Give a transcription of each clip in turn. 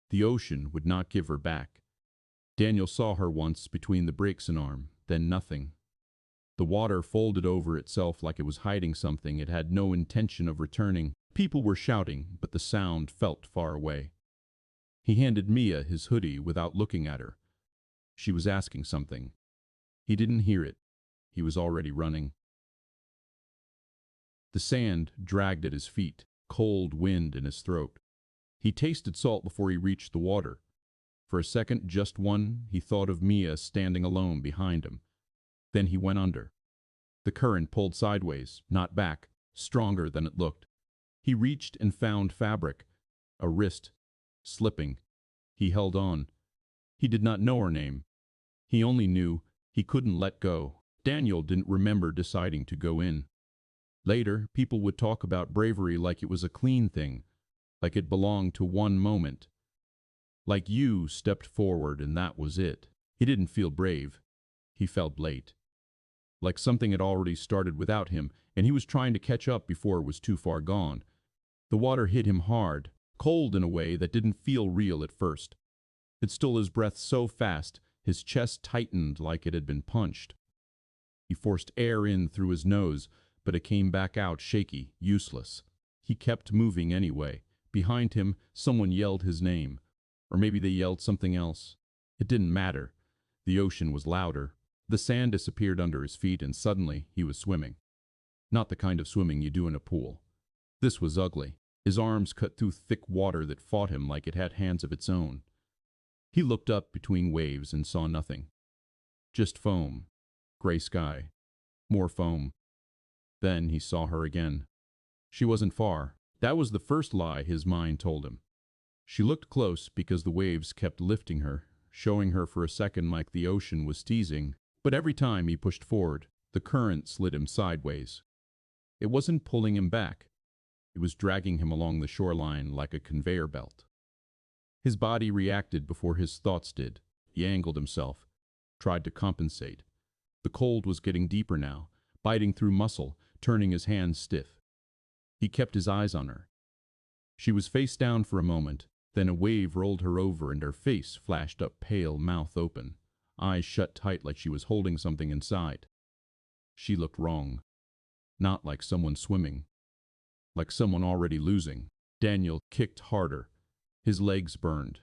The ocean would not give her back. Daniel saw her once between the breaks and arm, then nothing. The water folded over itself like it was hiding something it had no intention of returning. People were shouting, but the sound felt far away. He handed Mia his hoodie without looking at her. She was asking something. He didn't hear it. He was already running. The sand dragged at his feet, cold wind in his throat. He tasted salt before he reached the water. For a second, just one, he thought of Mia standing alone behind him. Then he went under. The current pulled sideways, not back, stronger than it looked. He reached and found fabric, a wrist, slipping. He held on. He did not know her name. He only knew he couldn't let go. Daniel didn't remember deciding to go in. Later, people would talk about bravery like it was a clean thing, like it belonged to one moment. Like you stepped forward and that was it. He didn't feel brave. He felt late. Like something had already started without him, and he was trying to catch up before it was too far gone. The water hit him hard, cold in a way that didn't feel real at first. It stole his breath so fast, his chest tightened like it had been punched. He forced air in through his nose, but it came back out shaky, useless. He kept moving anyway. Behind him, someone yelled his name. Or maybe they yelled something else. It didn't matter. The ocean was louder. The sand disappeared under his feet, and suddenly he was swimming. Not the kind of swimming you do in a pool. This was ugly. His arms cut through thick water that fought him like it had hands of its own. He looked up between waves and saw nothing. Just foam. Gray sky. More foam. Then he saw her again. She wasn't far. That was the first lie his mind told him. She looked close because the waves kept lifting her, showing her for a second like the ocean was teasing, but every time he pushed forward, the current slid him sideways. It wasn't pulling him back. It was dragging him along the shoreline like a conveyor belt. His body reacted before his thoughts did. He angled himself, tried to compensate. The cold was getting deeper now, biting through muscle, turning his hands stiff. He kept his eyes on her. She was face down for a moment, then a wave rolled her over and her face flashed up pale, mouth open, eyes shut tight like she was holding something inside. She looked wrong. Not like someone swimming. Like someone already losing. Daniel kicked harder. His legs burned.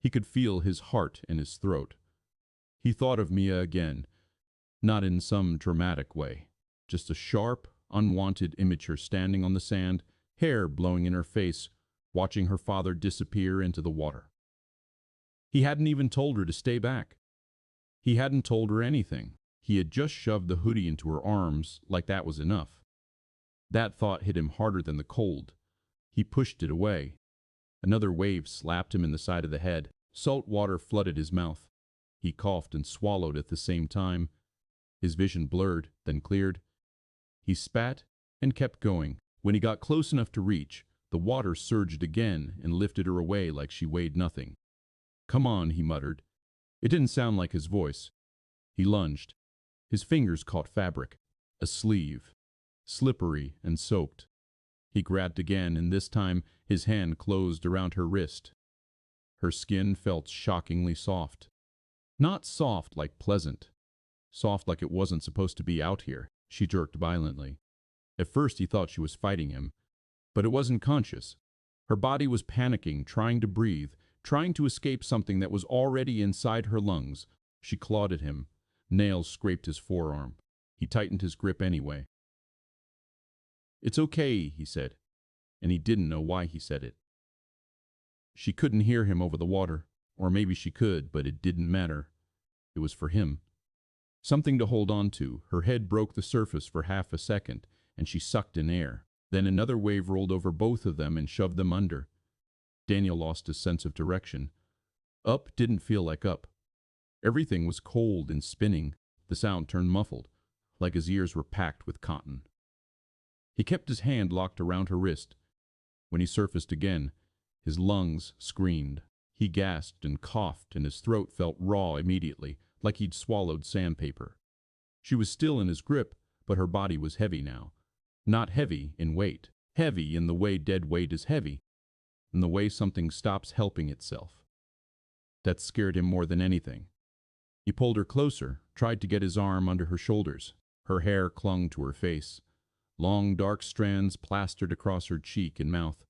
He could feel his heart in his throat. He thought of Mia again, not in some dramatic way, just a sharp, unwanted image, her standing on the sand, hair blowing in her face, watching her father disappear into the water. He hadn't even told her to stay back. He hadn't told her anything. He had just shoved the hoodie into her arms like that was enough. That thought hit him harder than the cold. He pushed it away. Another wave slapped him in the side of the head. Salt water flooded his mouth. He coughed and swallowed at the same time. His vision blurred, then cleared. He spat and kept going. When he got close enough to reach, the water surged again and lifted her away like she weighed nothing. "Come on," he muttered. It didn't sound like his voice. He lunged. His fingers caught fabric, a sleeve, slippery and soaked. He grabbed again, and this time his hand closed around her wrist. Her skin felt shockingly soft. Not soft like pleasant. Soft like it wasn't supposed to be out here. She jerked violently. At first he thought she was fighting him, but it wasn't conscious. Her body was panicking, trying to breathe, trying to escape something that was already inside her lungs. She clawed at him. Nails scraped his forearm. He tightened his grip anyway. "It's okay," he said, and he didn't know why he said it. She couldn't hear him over the water, or maybe she could, but it didn't matter. It was for him. Something to hold on to. Her head broke the surface for half a second, and she sucked in air. Then another wave rolled over both of them and shoved them under. Daniel lost his sense of direction. Up didn't feel like up. Everything was cold and spinning. The sound turned muffled, like his ears were packed with cotton. He kept his hand locked around her wrist. When he surfaced again, his lungs screamed. He gasped and coughed, and his throat felt raw immediately, like he'd swallowed sandpaper. She was still in his grip, but her body was heavy now. Not heavy in weight. Heavy in the way dead weight is heavy. and the way something stops helping itself. That scared him more than anything. He pulled her closer, tried to get his arm under her shoulders. Her hair clung to her face, long dark strands plastered across her cheek and mouth.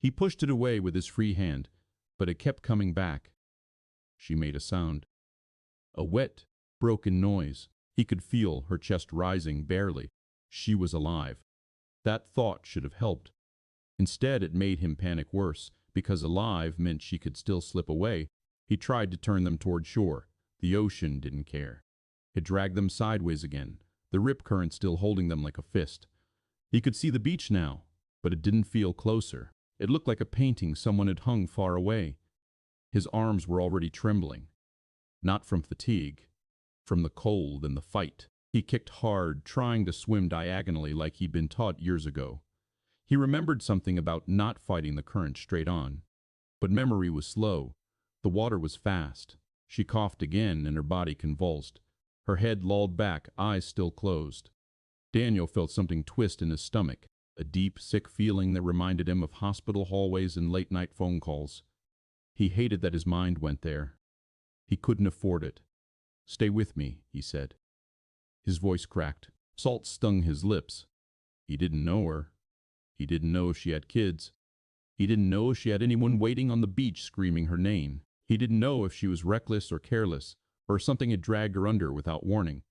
He pushed it away with his free hand, but it kept coming back. She made a sound. A wet, broken noise. He could feel her chest rising barely. She was alive. That thought should have helped. Instead, it made him panic worse, because alive meant she could still slip away. He tried to turn them toward shore. The ocean didn't care. It dragged them sideways again, the rip current still holding them like a fist. He could see the beach now, but it didn't feel closer. It looked like a painting someone had hung far away. His arms were already trembling. Not from fatigue, from the cold and the fight. He kicked hard, trying to swim diagonally like he'd been taught years ago. He remembered something about not fighting the current straight on. But memory was slow. The water was fast. She coughed again and her body convulsed. Her head lolled back, eyes still closed. Daniel felt something twist in his stomach, a deep, sick feeling that reminded him of hospital hallways and late-night phone calls. He hated that his mind went there. He couldn't afford it. "Stay with me," he said. His voice cracked. Salt stung his lips. He didn't know her. He didn't know if she had kids. He didn't know if she had anyone waiting on the beach screaming her name. He didn't know if she was reckless or careless, or something had dragged her under without warning.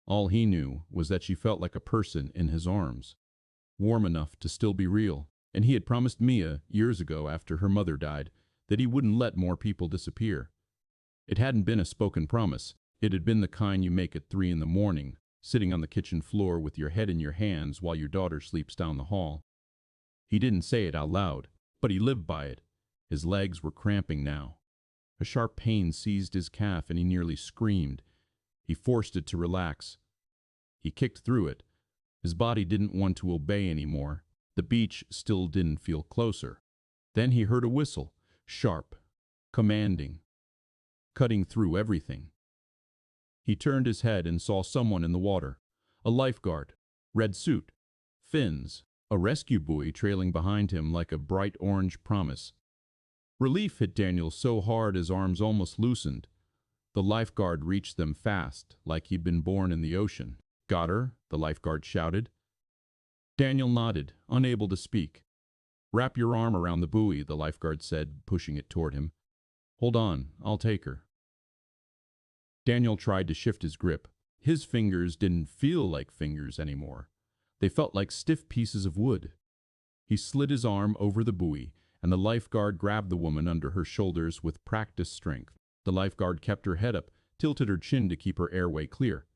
All he knew was that she felt like a person in his arms, warm enough to still be real. And he had promised Mia, years ago after her mother died, that he wouldn't let more people disappear. It hadn't been a spoken promise. It had been the kind you make at 3 in the morning, sitting on the kitchen floor with your head in your hands while your daughter sleeps down the hall. He didn't say it out loud, but he lived by it. His legs were cramping now. A sharp pain seized his calf and he nearly screamed. He forced it to relax. He kicked through it. His body didn't want to obey anymore. The beach still didn't feel closer. Then he heard a whistle, sharp, commanding, cutting through everything. He turned his head and saw someone in the water. A lifeguard, red suit, fins, a rescue buoy trailing behind him like a bright orange promise. Relief hit Daniel so hard his arms almost loosened. The lifeguard reached them fast, like he'd been born in the ocean. "Got her?" the lifeguard shouted. Daniel nodded, unable to speak. "Wrap your arm around the buoy," the lifeguard said, pushing it toward him. "Hold on, I'll take her." Daniel tried to shift his grip. His fingers didn't feel like fingers anymore. They felt like stiff pieces of wood. He slid his arm over the buoy, and the lifeguard grabbed the woman under her shoulders with practiced strength. The lifeguard kept her head up, tilted her chin to keep her airway clear.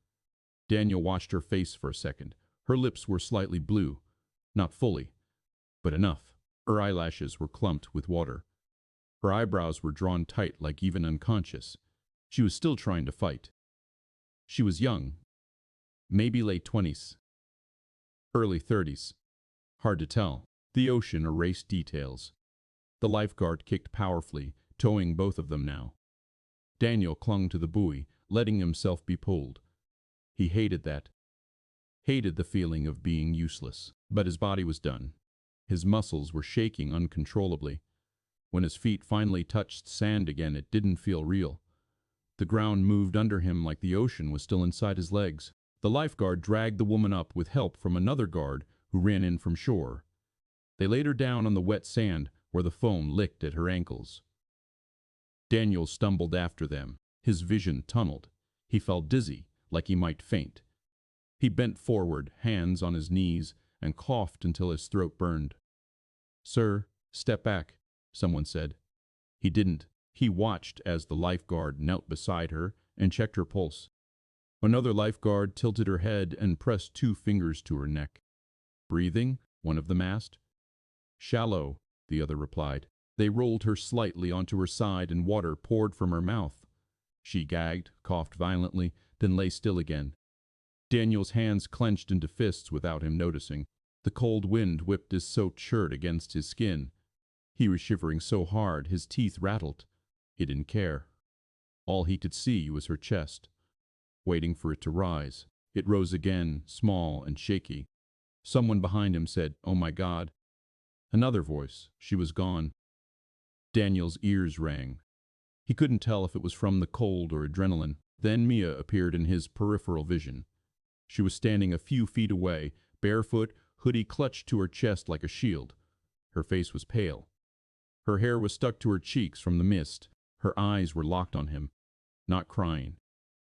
Daniel watched her face for a second. Her lips were slightly blue. Not fully, but enough. Her eyelashes were clumped with water. Her eyebrows were drawn tight, like even unconscious. She was still trying to fight. She was young. Maybe late 20s. Early 30s. Hard to tell. The ocean erased details. The lifeguard kicked powerfully, towing both of them now. Daniel clung to the buoy, letting himself be pulled. He hated that. Hated the feeling of being useless. But his body was done. His muscles were shaking uncontrollably. When his feet finally touched sand again, it didn't feel real. The ground moved under him like the ocean was still inside his legs. The lifeguard dragged the woman up with help from another guard who ran in from shore. They laid her down on the wet sand where the foam licked at her ankles. Daniel stumbled after them. His vision tunneled. He felt dizzy, like he might faint. He bent forward, hands on his knees, and coughed until his throat burned. "Sir, step back," someone said. He didn't. He watched as the lifeguard knelt beside her and checked her pulse. Another lifeguard tilted her head and pressed 2 fingers to her neck. "Breathing?" one of them asked. "Shallow," the other replied. They rolled her slightly onto her side and water poured from her mouth. She gagged, coughed violently, then lay still again. Daniel's hands clenched into fists without him noticing. The cold wind whipped his soaked shirt against his skin. He was shivering so hard his teeth rattled. He didn't care. All he could see was her chest, waiting for it to rise. It rose again, small and shaky. Someone behind him said, "Oh my God." Another voice. She was gone. Daniel's ears rang. He couldn't tell if it was from the cold or adrenaline. Then Mia appeared in his peripheral vision. She was standing a few feet away, barefoot, hoodie clutched to her chest like a shield. Her face was pale. Her hair was stuck to her cheeks from the mist. Her eyes were locked on him. Not crying,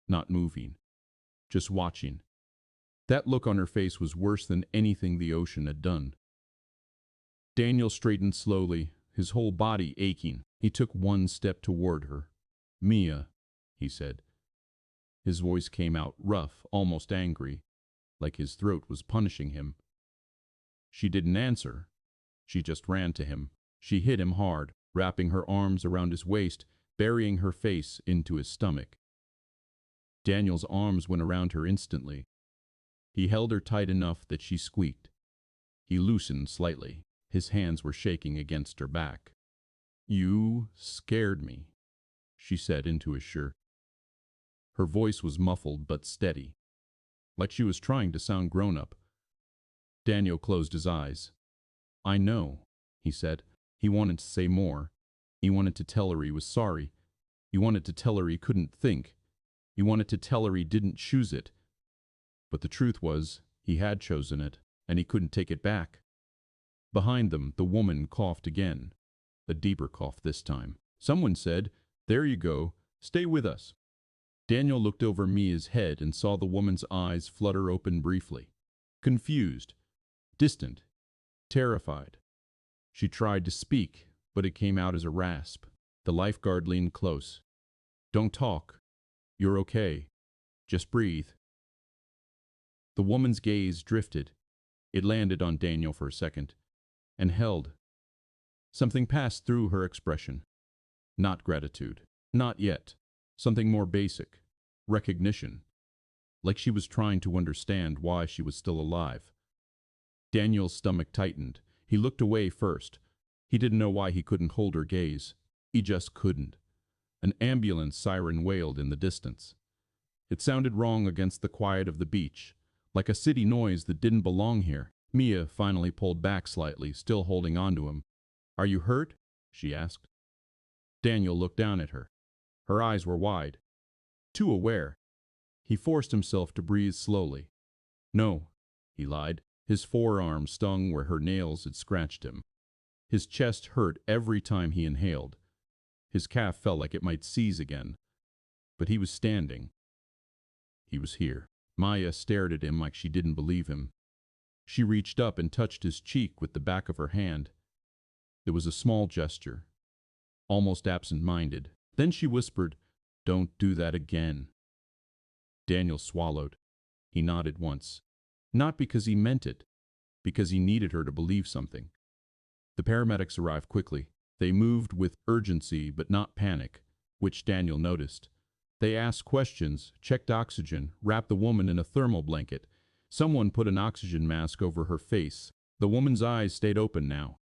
not moving, just watching. That look on her face was worse than anything the ocean had done. Daniel straightened slowly, his whole body aching. He took one step toward her. "Mia," he said. His voice came out rough, almost angry, like his throat was punishing him. She didn't answer. She just ran to him. She hit him hard, wrapping her arms around his waist, burying her face into his stomach. Daniel's arms went around her instantly. He held her tight enough that she squeaked. He loosened slightly. His hands were shaking against her back. "You scared me," she said into his shirt. Her voice was muffled but steady, like she was trying to sound grown-up. Daniel closed his eyes. "I know," he said. He wanted to say more. He wanted to tell her he was sorry. He wanted to tell her he couldn't think. He wanted to tell her he didn't choose it. But the truth was, he had chosen it, and he couldn't take it back. Behind them, the woman coughed again. A deeper cough this time. Someone said, "There you go, stay with us." Daniel looked over Mia's head and saw the woman's eyes flutter open briefly. Confused, distant, terrified. She tried to speak, but it came out as a rasp. The lifeguard leaned close. "Don't talk. You're okay. Just breathe." The woman's gaze drifted. It landed on Daniel for a second, and held. Something passed through her expression. Not gratitude. Not yet. Something more basic. Recognition. Like she was trying to understand why she was still alive. Daniel's stomach tightened. He looked away first. He didn't know why he couldn't hold her gaze. He just couldn't. An ambulance siren wailed in the distance. It sounded wrong against the quiet of the beach, like a city noise that didn't belong here. Mia finally pulled back slightly, still holding on to him. "Are you hurt?" she asked. Daniel looked down at her. Her eyes were wide, too aware. He forced himself to breathe slowly. "No," he lied. His forearm stung where her nails had scratched him. His chest hurt every time he inhaled. His calf felt like it might seize again. But he was standing. He was here. Maya stared at him like she didn't believe him. She reached up and touched his cheek with the back of her hand. It was a small gesture, almost absent-minded. Then she whispered, "Don't do that again." Daniel swallowed. He nodded once. Not because he meant it, because he needed her to believe something. The paramedics arrived quickly. They moved with urgency but not panic, which Daniel noticed. They asked questions, checked oxygen, wrapped the woman in a thermal blanket. Someone put an oxygen mask over her face. The woman's eyes stayed open now.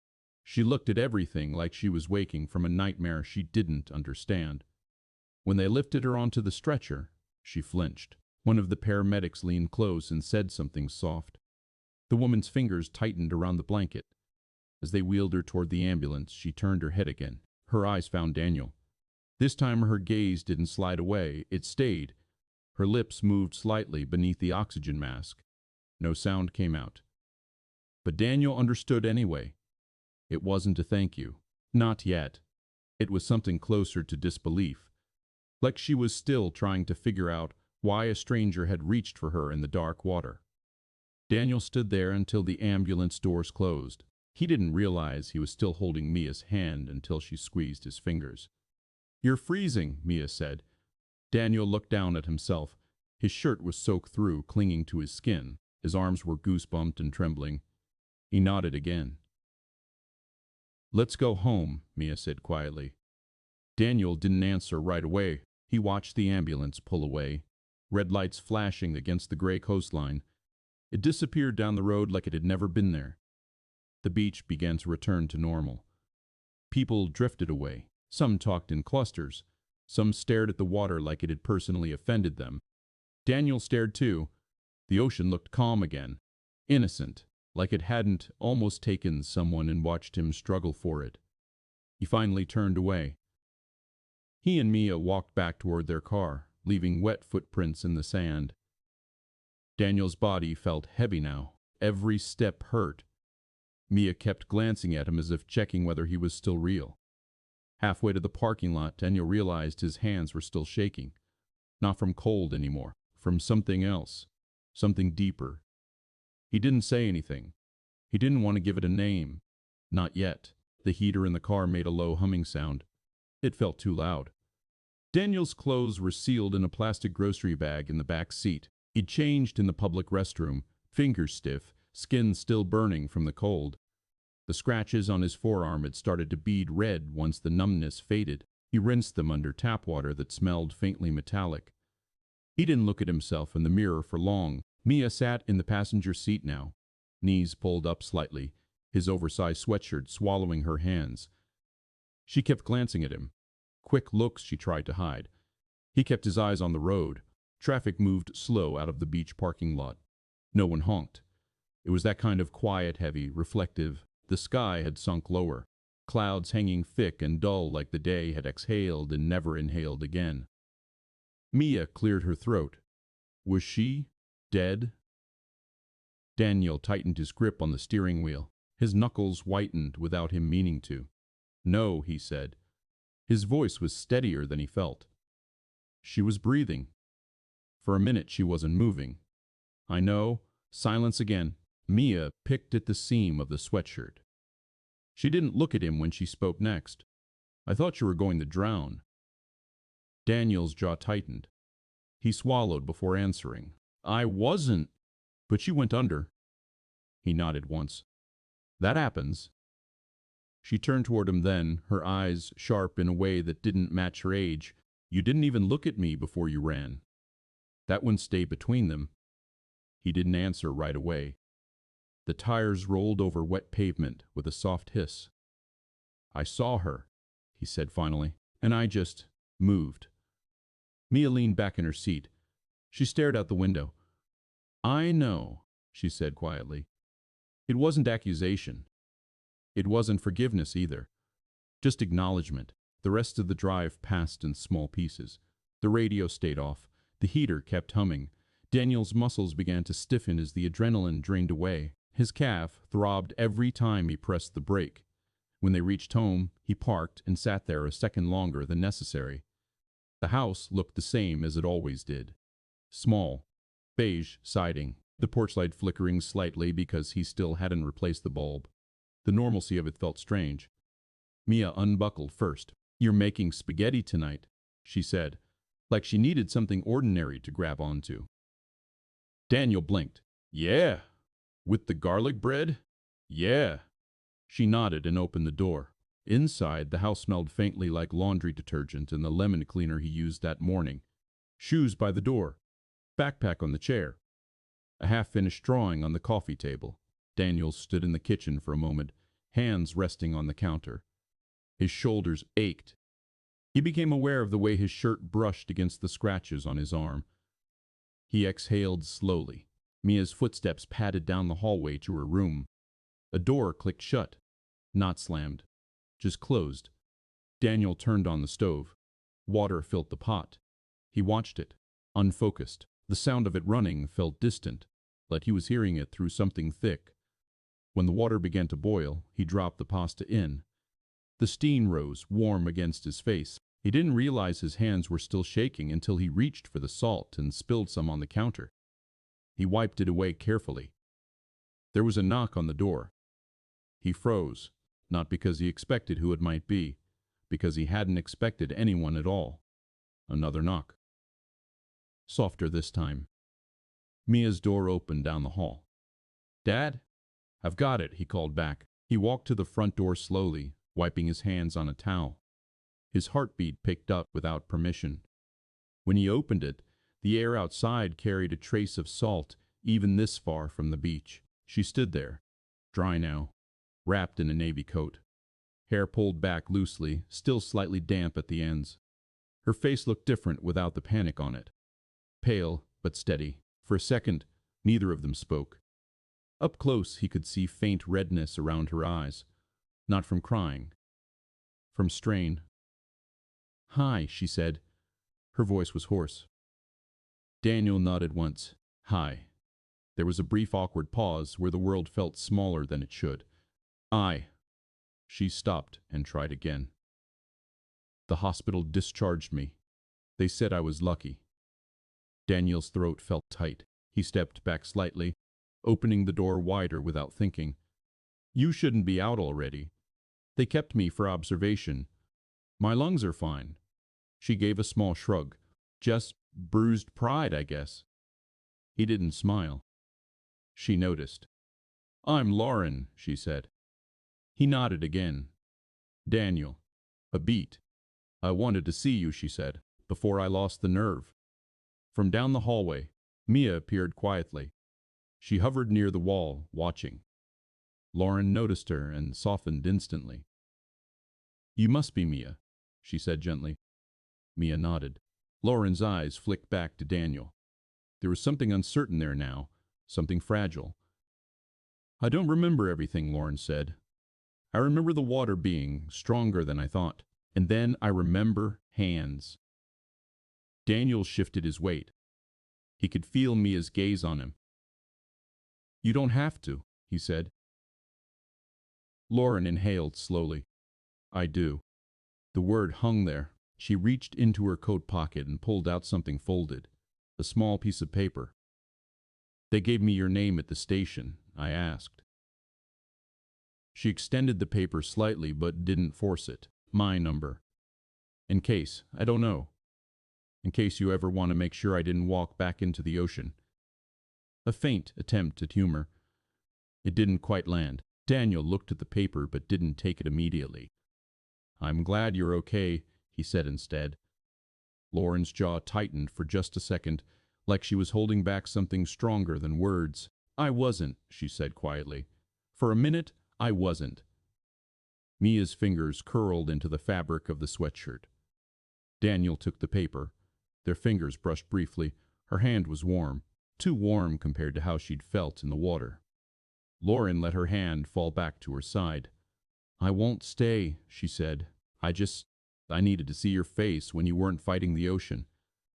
She looked at everything like she was waking from a nightmare she didn't understand. When they lifted her onto the stretcher, she flinched. One of the paramedics leaned close and said something soft. The woman's fingers tightened around the blanket. As they wheeled her toward the ambulance, she turned her head again. Her eyes found Daniel. This time her gaze didn't slide away, it stayed. Her lips moved slightly beneath the oxygen mask. No sound came out. But Daniel understood anyway. It wasn't a thank you. Not yet. It was something closer to disbelief. Like she was still trying to figure out why a stranger had reached for her in the dark water. Daniel stood there until the ambulance doors closed. He didn't realize he was still holding Mia's hand until she squeezed his fingers. "You're freezing," Mia said. Daniel looked down at himself. His shirt was soaked through, clinging to his skin. His arms were goosebumped and trembling. He nodded again. "Let's go home," Mia said quietly. Daniel didn't answer right away. He watched the ambulance pull away, red lights flashing against the gray coastline. It disappeared down the road like it had never been there. The beach began to return to normal. People drifted away. Some talked in clusters. Some stared at the water like it had personally offended them. Daniel stared too. The ocean looked calm again, innocent, like it hadn't almost taken someone and watched him struggle for it. He finally turned away. He and Mia walked back toward their car, leaving wet footprints in the sand. Daniel's body felt heavy now. Every step hurt. Mia kept glancing at him as if checking whether he was still real. Halfway to the parking lot, Daniel realized his hands were still shaking. Not from cold anymore, from something else, something deeper. He didn't say anything. He didn't want to give it a name. Not yet. The heater in the car made a low humming sound. It felt too loud. Daniel's clothes were sealed in a plastic grocery bag in the back seat. He'd changed in the public restroom, fingers stiff, skin still burning from the cold. The scratches on his forearm had started to bead red once the numbness faded. He rinsed them under tap water that smelled faintly metallic. He didn't look at himself in the mirror for long. Mia sat in the passenger seat now, knees pulled up slightly, his oversized sweatshirt swallowing her hands. She kept glancing at him. Quick looks she tried to hide. He kept his eyes on the road. Traffic moved slow out of the beach parking lot. No one honked. It was that kind of quiet, heavy, reflective. The sky had sunk lower, clouds hanging thick and dull like the day had exhaled and never inhaled again. Mia cleared her throat. Was she dead? Daniel tightened his grip on the steering wheel. His knuckles whitened without him meaning to. No, he said. His voice was steadier than he felt. She was breathing. For a minute she wasn't moving. I know. Silence again. Mia picked at the seam of the sweatshirt. She didn't look at him when she spoke next. I thought you were going to drown. Daniel's jaw tightened. He swallowed before answering. I wasn't. But you went under. He nodded once. That happens. She turned toward him then, her eyes sharp in a way that didn't match her age. You didn't even look at me before you ran. That wouldn't stay between them. He didn't answer right away. The tires rolled over wet pavement with a soft hiss. I saw her, he said finally, and I just moved. Mia leaned back in her seat. She stared out the window. I know, she said quietly. It wasn't accusation. It wasn't forgiveness either. Just acknowledgement. The rest of the drive passed in small pieces. The radio stayed off. The heater kept humming. Daniel's muscles began to stiffen as the adrenaline drained away. His calf throbbed every time he pressed the brake. When they reached home, he parked and sat there a second longer than necessary. The house looked the same as it always did. Small, beige siding, the porch light flickering slightly because he still hadn't replaced the bulb. The normalcy of it felt strange. Mia unbuckled first. You're making spaghetti tonight, she said, like she needed something ordinary to grab onto. Daniel blinked. Yeah. With the garlic bread? Yeah. She nodded and opened the door. Inside, the house smelled faintly like laundry detergent and the lemon cleaner he used that morning. Shoes by the door. Backpack on the chair. A half-finished drawing on the coffee table. Daniel stood in the kitchen for a moment, hands resting on the counter. His shoulders ached. He became aware of the way his shirt brushed against the scratches on his arm. He exhaled slowly. Mia's footsteps padded down the hallway to her room. A door clicked shut. Not slammed. Just closed. Daniel turned on the stove. Water filled the pot. He watched it, unfocused. The sound of it running felt distant, like he was hearing it through something thick. When the water began to boil, he dropped the pasta in. The steam rose, warm against his face. He didn't realize his hands were still shaking until he reached for the salt and spilled some on the counter. He wiped it away carefully. There was a knock on the door. He froze, not because he expected who it might be, because he hadn't expected anyone at all. Another knock. Softer this time. Mia's door opened down the hall. Dad? I've got it, he called back. He walked to the front door slowly, wiping his hands on a towel. His heartbeat picked up without permission. When he opened it, the air outside carried a trace of salt, even this far from the beach. She stood there, dry now, wrapped in a navy coat. Hair pulled back loosely, still slightly damp at the ends. Her face looked different without the panic on it. Pale, but steady. For a second, neither of them spoke. Up close, he could see faint redness around her eyes. Not from crying. From strain. "Hi," she said. Her voice was hoarse. Daniel nodded once. "Hi." There was a brief awkward pause where the world felt smaller than it should. "I." She stopped and tried again. "The hospital discharged me. They said I was lucky." Daniel's throat felt tight. He stepped back slightly, opening the door wider without thinking. "You shouldn't be out already. They kept me for observation. My lungs are fine." She gave a small shrug. "Just bruised pride, I guess." He didn't smile. She noticed. "I'm Lauren," she said. He nodded again. "Daniel." A beat. "I wanted to see you," she said, "before I lost the nerve." From down the hallway, Mia appeared quietly. She hovered near the wall, watching. Lauren noticed her and softened instantly. "You must be Mia," she said gently. Mia nodded. Lauren's eyes flicked back to Daniel. There was something uncertain there now, something fragile. "I don't remember everything," Lauren said. "I remember the water being stronger than I thought. And then I remember hands." Daniel shifted his weight. He could feel Mia's gaze on him. "You don't have to," he said. Lauren inhaled slowly. "I do." The word hung there. She reached into her coat pocket and pulled out something folded, a small piece of paper. "They gave me your name at the station," I asked. She extended the paper slightly but didn't force it. "My number. In case, I don't know. In case you ever want to make sure I didn't walk back into the ocean." A faint attempt at humor. It didn't quite land. Daniel looked at the paper but didn't take it immediately. "I'm glad you're okay," he said instead. Lauren's jaw tightened for just a second, like she was holding back something stronger than words. "I wasn't," she said quietly. "For a minute, I wasn't." Mia's fingers curled into the fabric of the sweatshirt. Daniel took the paper. Their fingers brushed briefly. Her hand was warm, too warm compared to how she'd felt in the water. Lauren let her hand fall back to her side. "I won't stay," she said. I needed to see your face when you weren't fighting the ocean."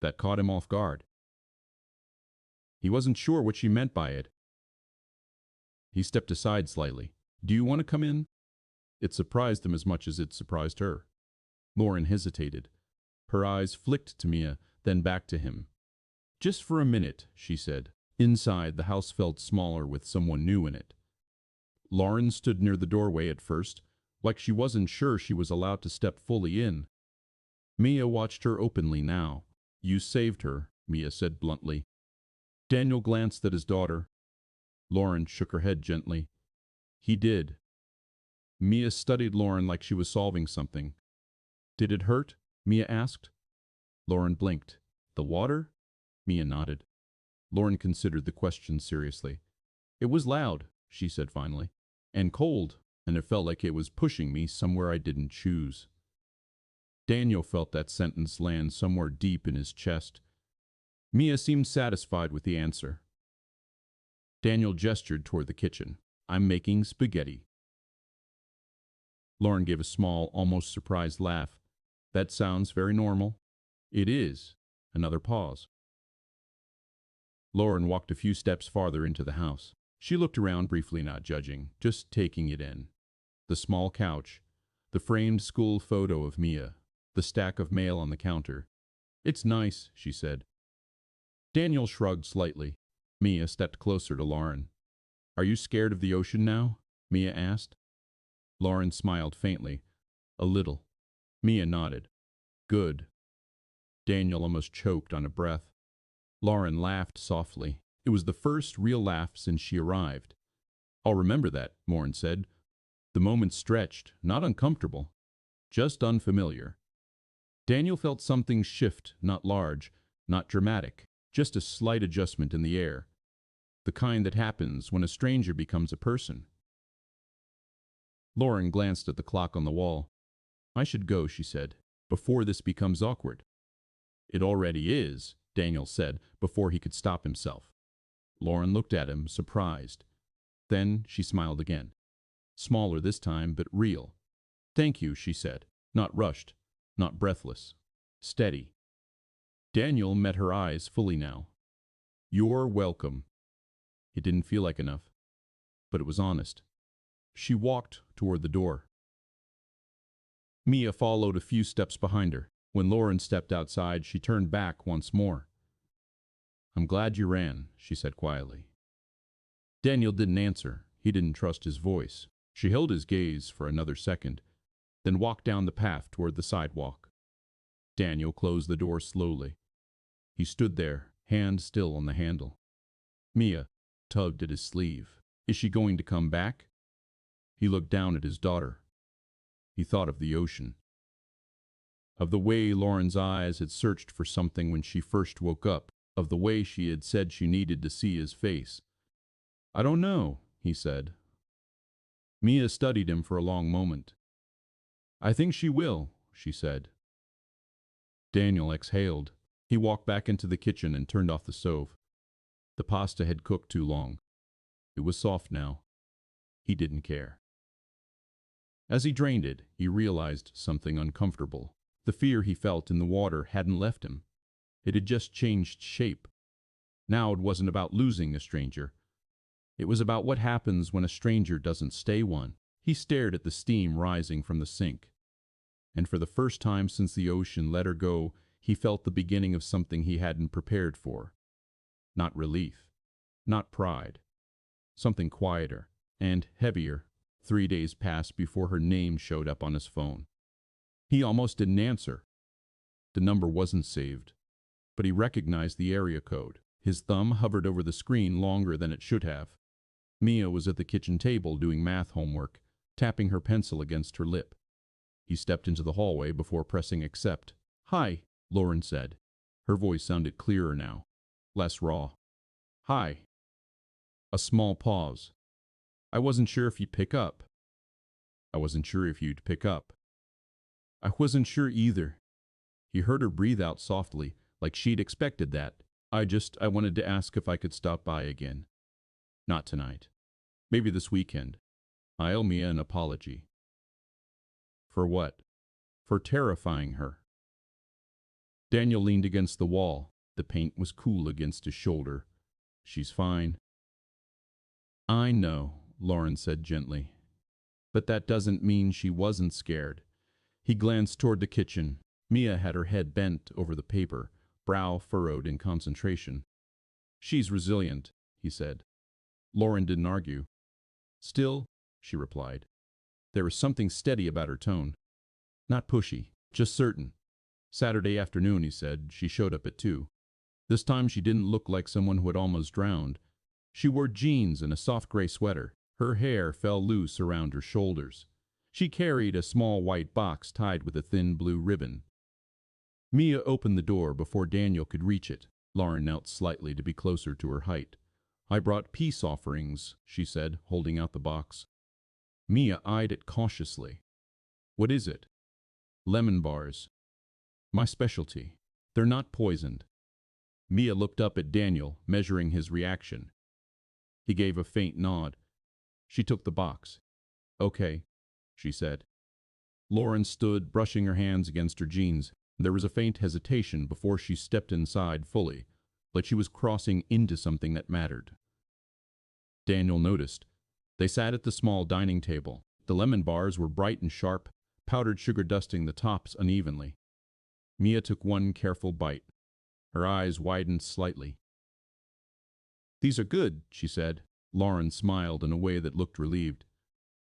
That caught him off guard. He wasn't sure what she meant by it. He stepped aside slightly. "Do you want to come in?" It surprised him as much as it surprised her. Lauren hesitated. Her eyes flicked to Mia, then back to him. "Just for a minute," she said. Inside, the house felt smaller with someone new in it. Lauren stood near the doorway at first, like she wasn't sure she was allowed to step fully in. Mia watched her openly now. "You saved her," Mia said bluntly. Daniel glanced at his daughter. Lauren shook her head gently. "He did." Mia studied Lauren like she was solving something. "Did it hurt?" Mia asked. Lauren blinked. "The water?" Mia nodded. Lauren considered the question seriously. "It was loud," she said finally, "and cold, and it felt like it was pushing me somewhere I didn't choose." Daniel felt that sentence land somewhere deep in his chest. Mia seemed satisfied with the answer. Daniel gestured toward the kitchen. "I'm making spaghetti." Lauren gave a small, almost surprised laugh. "That sounds very normal." "It is." Another pause. Lauren walked a few steps farther into the house. She looked around briefly, not judging, just taking it in. The small couch, the framed school photo of Mia, the stack of mail on the counter. "It's nice," she said. Daniel shrugged slightly. Mia stepped closer to Lauren. "Are you scared of the ocean now?" Mia asked. Lauren smiled faintly. "A little." Mia nodded. "Good." Daniel almost choked on a breath. Lauren laughed softly. It was the first real laugh since she arrived. "I'll remember that," Lauren said. The moment stretched, not uncomfortable, just unfamiliar. Daniel felt something shift, not large, not dramatic, just a slight adjustment in the air. The kind that happens when a stranger becomes a person. Lauren glanced at the clock on the wall. "I should go," she said, "before this becomes awkward." "It already is," Daniel said, before he could stop himself. Lauren looked at him, surprised. Then she smiled again. Smaller this time, but real. Thank you, she said. Not rushed, not breathless. Steady. Daniel met her eyes fully now. You're welcome. It didn't feel like enough, but it was honest. She walked toward the door. Mia followed a few steps behind her. When Lauren stepped outside, she turned back once more. I'm glad you ran, she said quietly. Daniel didn't answer. He didn't trust his voice. She held his gaze for another second, then walked down the path toward the sidewalk. Daniel closed the door slowly. He stood there, hand still on the handle. Mia tugged at his sleeve. Is she going to come back? He looked down at his daughter. He thought of the ocean. Of the way Lauren's eyes had searched for something when she first woke up. Of the way she had said she needed to see his face. I don't know, he said. Mia studied him for a long moment. I think she will, she said. Daniel exhaled. He walked back into the kitchen and turned off the stove. The pasta had cooked too long. It was soft now. He didn't care. As he drained it, he realized something uncomfortable. The fear he felt in the water hadn't left him. It had just changed shape. Now it wasn't about losing a stranger. It was about what happens when a stranger doesn't stay one. He stared at the steam rising from the sink. And for the first time since the ocean let her go, he felt the beginning of something he hadn't prepared for. Not relief. Not pride. Something quieter and heavier. 3 days passed before her name showed up on his phone. He almost didn't answer. The number wasn't saved, but he recognized the area code. His thumb hovered over the screen longer than it should have. Mia was at the kitchen table doing math homework, tapping her pencil against her lip. He stepped into the hallway before pressing accept. Hi, Lauren said. Her voice sounded clearer now, less raw. Hi. A small pause. I wasn't sure if you'd pick up. I wasn't sure if you'd pick up. I wasn't sure either. He heard her breathe out softly, like she'd expected that. I wanted to ask if I could stop by again. Not tonight. Maybe this weekend. I owe Mia an apology. For what? For terrifying her. Daniel leaned against the wall. The paint was cool against his shoulder. She's fine. I know, Lauren said gently. But that doesn't mean she wasn't scared. He glanced toward the kitchen. Mia had her head bent over the paper, brow furrowed in concentration. She's resilient, he said. Lauren didn't argue. Still, she replied. There was something steady about her tone. Not pushy, just certain. Saturday afternoon, he said, she showed up at 2. This time she didn't look like someone who had almost drowned. She wore jeans and a soft gray sweater. Her hair fell loose around her shoulders. She carried a small white box tied with a thin blue ribbon. Mia opened the door before Daniel could reach it. Lauren knelt slightly to be closer to her height. I brought peace offerings, she said, holding out the box. Mia eyed it cautiously. What is it? Lemon bars. My specialty. They're not poisoned. Mia looked up at Daniel, measuring his reaction. He gave a faint nod. She took the box. Okay, she said. Lauren stood, brushing her hands against her jeans. There was a faint hesitation before she stepped inside fully, like she was crossing into something that mattered. Daniel noticed. They sat at the small dining table. The lemon bars were bright and sharp, powdered sugar dusting the tops unevenly. Mia took one careful bite. Her eyes widened slightly. These are good, she said. Lauren smiled in a way that looked relieved.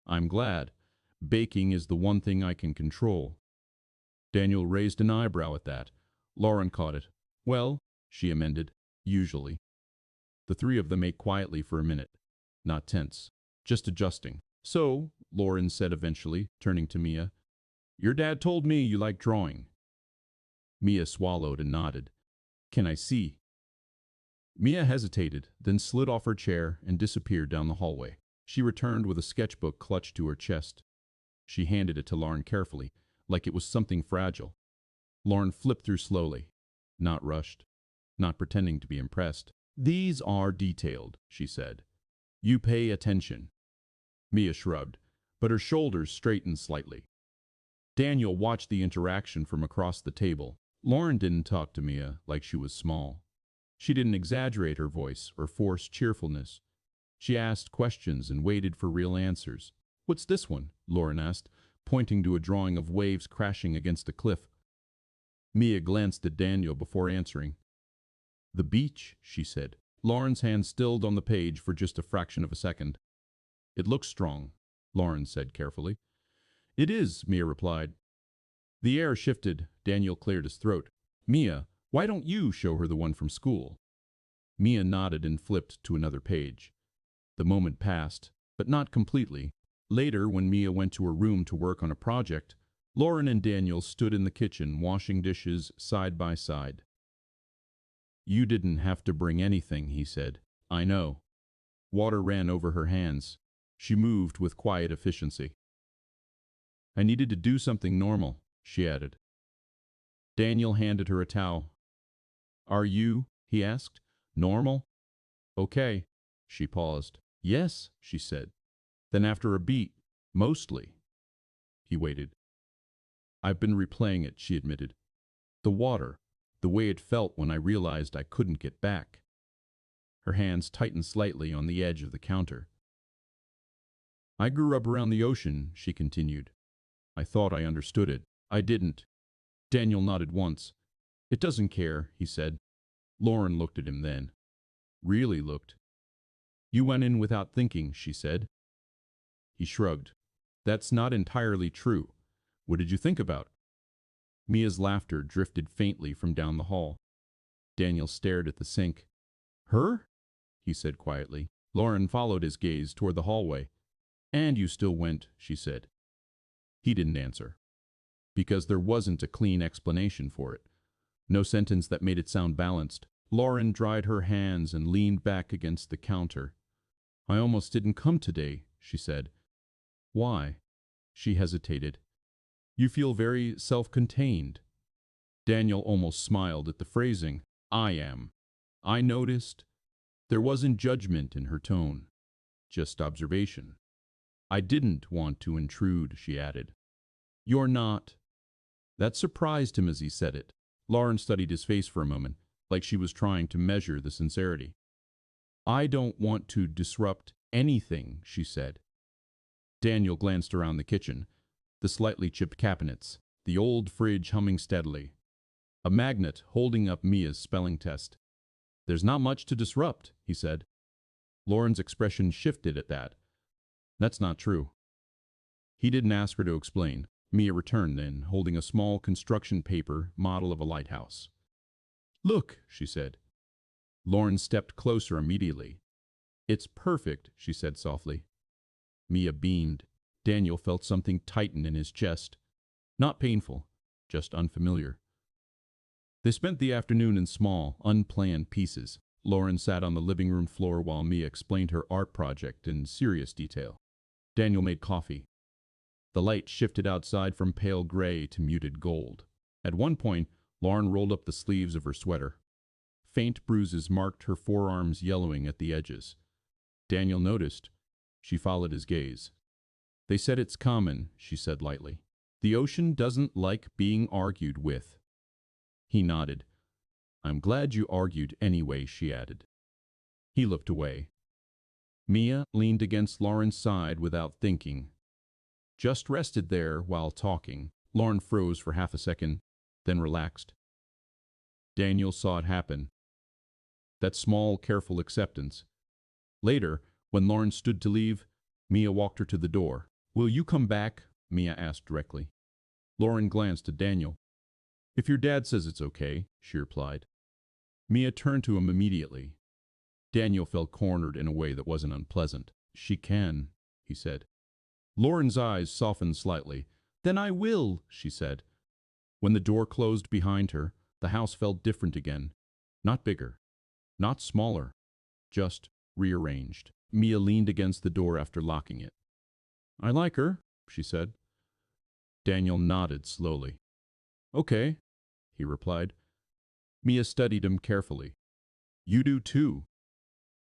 I'm glad. Baking is the one thing I can control. Daniel raised an eyebrow at that. Lauren caught it. Well, she amended, usually. The three of them ate quietly for a minute. Not tense, just adjusting. So, Lauren said eventually, turning to Mia, your dad told me you like drawing. Mia swallowed and nodded. Can I see? Mia hesitated, then slid off her chair and disappeared down the hallway. She returned with a sketchbook clutched to her chest. She handed it to Lauren carefully, like it was something fragile. Lauren flipped through slowly, not rushed, not pretending to be impressed. These are detailed, she said. You pay attention. Mia shrugged, but her shoulders straightened slightly. Daniel watched the interaction from across the table. Lauren didn't talk to Mia like she was small. She didn't exaggerate her voice or force cheerfulness. She asked questions and waited for real answers. "What's this one?" Lauren asked, pointing to a drawing of waves crashing against a cliff. Mia glanced at Daniel before answering. "The beach," she said. Lauren's hand stilled on the page for just a fraction of a second. "It looks strong," Lauren said carefully. "It is," Mia replied. The air shifted. Daniel cleared his throat. "Mia, why don't you show her the one from school?" Mia nodded and flipped to another page. The moment passed, but not completely. Later, when Mia went to her room to work on a project, Lauren and Daniel stood in the kitchen washing dishes side by side. "You didn't have to bring anything," he said. "I know." Water ran over her hands. She moved with quiet efficiency. "I needed to do something normal," she added. Daniel handed her a towel. "Are you," he asked, "normal?" "Okay." She paused. "Yes," she said. Then after a beat, "Mostly." He waited. "I've been replaying it," she admitted. "The water, the way it felt when I realized I couldn't get back." Her hands tightened slightly on the edge of the counter. "I grew up around the ocean," she continued. "I thought I understood it. I didn't." Daniel nodded once. "It doesn't care," he said. Lauren looked at him then. Really looked. "You went in without thinking," she said. He shrugged. "That's not entirely true. What did you think about?" Mia's laughter drifted faintly from down the hall. Daniel stared at the sink. "Her?" he said quietly. Lauren followed his gaze toward the hallway. "And you still went," she said. He didn't answer. Because there wasn't a clean explanation for it. No sentence that made it sound balanced. Lauren dried her hands and leaned back against the counter. "I almost didn't come today," she said. "Why?" She hesitated. "You feel very self-contained." Daniel almost smiled at the phrasing. "I am." I noticed. There wasn't judgment in her tone. Just observation. "I didn't want to intrude," she added. "You're not." That surprised him as he said it. Lauren studied his face for a moment, like she was trying to measure the sincerity. "I don't want to disrupt anything," she said. Daniel glanced around the kitchen. The slightly chipped cabinets, the old fridge humming steadily. A magnet holding up Mia's spelling test. "There's not much to disrupt," he said. Lauren's expression shifted at that. "That's not true." He didn't ask her to explain. Mia returned then, holding a small construction paper model of a lighthouse. "Look," she said. Lauren stepped closer immediately. "It's perfect," she said softly. Mia beamed. Daniel felt something tighten in his chest. Not painful, just unfamiliar. They spent the afternoon in small, unplanned pieces. Lauren sat on the living room floor while Mia explained her art project in serious detail. Daniel made coffee. The light shifted outside from pale gray to muted gold. At one point, Lauren rolled up the sleeves of her sweater. Faint bruises marked her forearms, yellowing at the edges. Daniel noticed. She followed his gaze. "They said it's common," she said lightly. "The ocean doesn't like being argued with." He nodded. "I'm glad you argued anyway," she added. He looked away. Mia leaned against Lauren's side without thinking. Just rested there while talking. Lauren froze for half a second, then relaxed. Daniel saw it happen. That small, careful acceptance. Later, when Lauren stood to leave, Mia walked her to the door. "Will you come back?" Mia asked directly. Lauren glanced at Daniel. "If your dad says it's okay," she replied. Mia turned to him immediately. Daniel felt cornered in a way that wasn't unpleasant. "She can," he said. Lauren's eyes softened slightly. "Then I will," she said. When the door closed behind her, the house felt different again. Not bigger, not smaller, just rearranged. Mia leaned against the door after locking it. "I like her," she said. Daniel nodded slowly. "Okay," he replied. Mia studied him carefully. "You do too."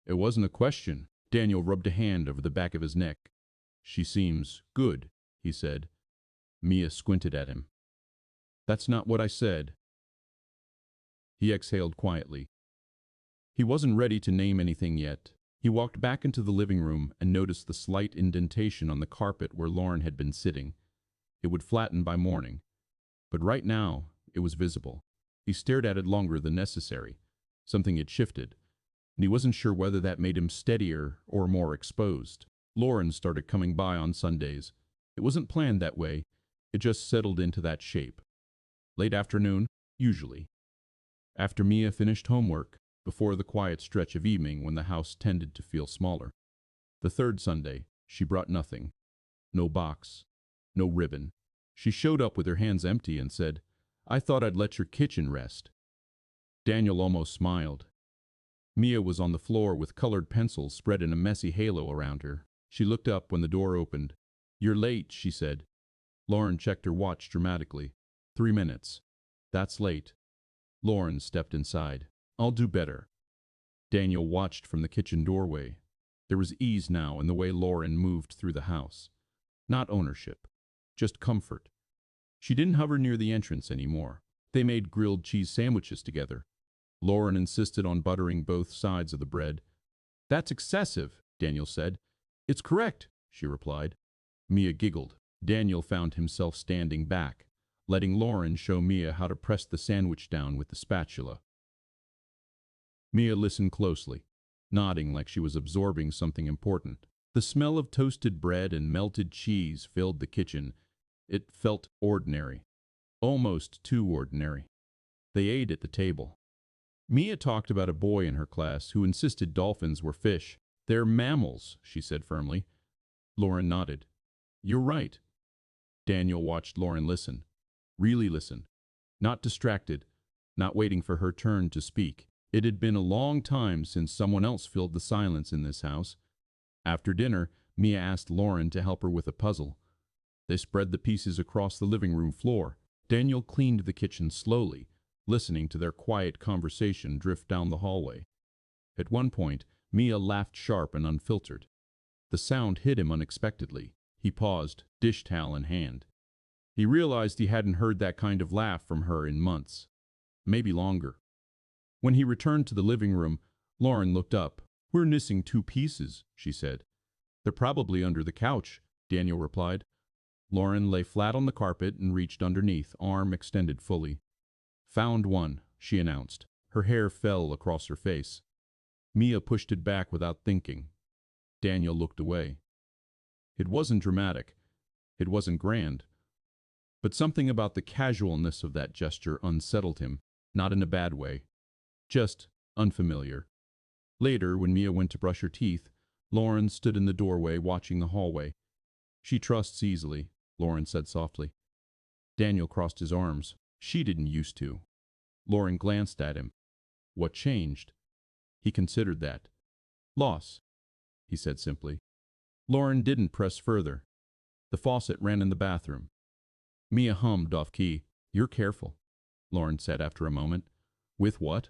It wasn't a question. Daniel rubbed a hand over the back of his neck. "She seems good," he said. Mia squinted at him. "That's not what I said." He exhaled quietly. He wasn't ready to name anything yet. He walked back into the living room and noticed the slight indentation on the carpet where Lauren had been sitting. It would flatten by morning, but right now it was visible. He stared at it longer than necessary. Something had shifted, and he wasn't sure whether that made him steadier or more exposed. Lauren started coming by on Sundays. It wasn't planned that way. It just settled into that shape. Late afternoon, usually. After Mia finished homework, before the quiet stretch of evening when the house tended to feel smaller. The third Sunday, she brought nothing. No box. No ribbon. She showed up with her hands empty and said, "I thought I'd let your kitchen rest." Daniel almost smiled. Mia was on the floor with colored pencils spread in a messy halo around her. She looked up when the door opened. "You're late," she said. Lauren checked her watch dramatically. 3 minutes. "That's late." Lauren stepped inside. "I'll do better." Daniel watched from the kitchen doorway. There was ease now in the way Lauren moved through the house. Not ownership, just comfort. She didn't hover near the entrance anymore. They made grilled cheese sandwiches together. Lauren insisted on buttering both sides of the bread. "That's excessive," Daniel said. "It's correct," she replied. Mia giggled. Daniel found himself standing back, letting Lauren show Mia how to press the sandwich down with the spatula. Mia listened closely, nodding like she was absorbing something important. The smell of toasted bread and melted cheese filled the kitchen. It felt ordinary, almost too ordinary. They ate at the table. Mia talked about a boy in her class who insisted dolphins were fish. "They're mammals," she said firmly. Lauren nodded. "You're right." Daniel watched Lauren listen. Really listen. Not distracted, not waiting for her turn to speak. It had been a long time since someone else filled the silence in this house. After dinner, Mia asked Lauren to help her with a puzzle. They spread the pieces across the living room floor. Daniel cleaned the kitchen slowly, listening to their quiet conversation drift down the hallway. At one point, Mia laughed sharp and unfiltered. The sound hit him unexpectedly. He paused, dish towel in hand. He realized he hadn't heard that kind of laugh from her in months. Maybe longer. When he returned to the living room, Lauren looked up. "We're missing 2 pieces," she said. "They're probably under the couch," Daniel replied. Lauren lay flat on the carpet and reached underneath, arm extended fully. "Found one," she announced. Her hair fell across her face. Mia pushed it back without thinking. Daniel looked away. It wasn't dramatic. It wasn't grand. But something about the casualness of that gesture unsettled him, not in a bad way. Just unfamiliar. Later, when Mia went to brush her teeth, Lauren stood in the doorway watching the hallway. "She trusts easily," Lauren said softly. Daniel crossed his arms. "She didn't used to." Lauren glanced at him. "What changed?" He considered that. "Loss," he said simply. Lauren didn't press further. The faucet ran in the bathroom. Mia hummed off-key. "You're careful," Lauren said after a moment. "With what?"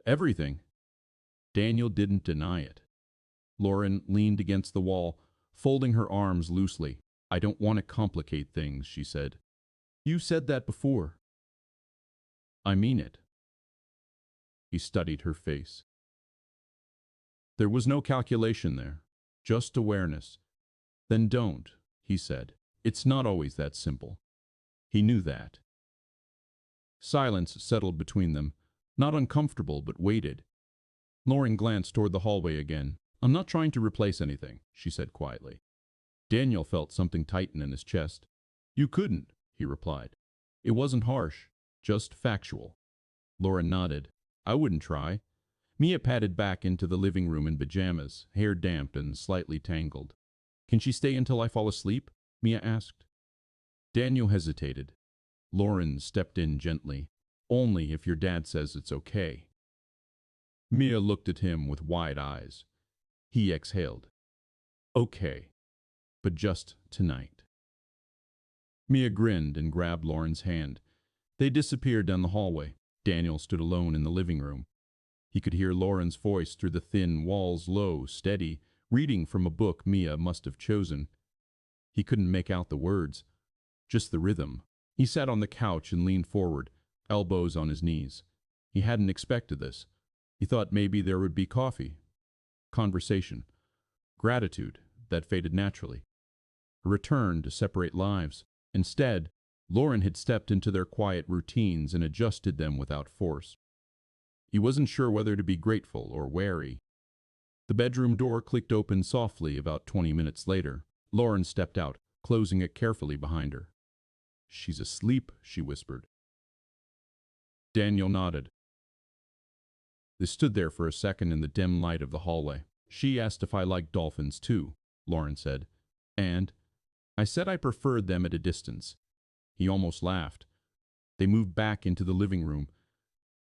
"Everything." Daniel didn't deny it. Lauren leaned against the wall, folding her arms loosely. "I don't want to complicate things," she said. "You said that before." "I mean it." He studied her face. There was no calculation there, just awareness. "Then don't," he said. "It's not always that simple." He knew that. Silence settled between them, not uncomfortable but weighted. Lauren glanced toward the hallway again. "I'm not trying to replace anything," she said quietly. Daniel felt something tighten in his chest. "You couldn't," he replied. It wasn't harsh, just factual. Lauren nodded. "I wouldn't try." Mia padded back into the living room in pajamas, hair damp and slightly tangled. "Can she stay until I fall asleep?" Mia asked. Daniel hesitated. Lauren stepped in gently. "Only if your dad says it's okay." Mia looked at him with wide eyes. He exhaled. "Okay, but just tonight." Mia grinned and grabbed Lauren's hand. They disappeared down the hallway. Daniel stood alone in the living room. He could hear Lauren's voice through the thin walls, low, steady, reading from a book Mia must have chosen. He couldn't make out the words, just the rhythm. He sat on the couch and leaned forward, elbows on his knees. He hadn't expected this. He thought maybe there would be coffee, conversation, gratitude that faded naturally, a return to separate lives. Instead, Lauren had stepped into their quiet routines and adjusted them without force. He wasn't sure whether to be grateful or wary. The bedroom door clicked open softly about 20 minutes later. Lauren stepped out, closing it carefully behind her. "She's asleep," she whispered. Daniel nodded. They stood there for a second in the dim light of the hallway. "She asked if I liked dolphins too," Lauren said. "And I said I preferred them at a distance." He almost laughed. They moved back into the living room.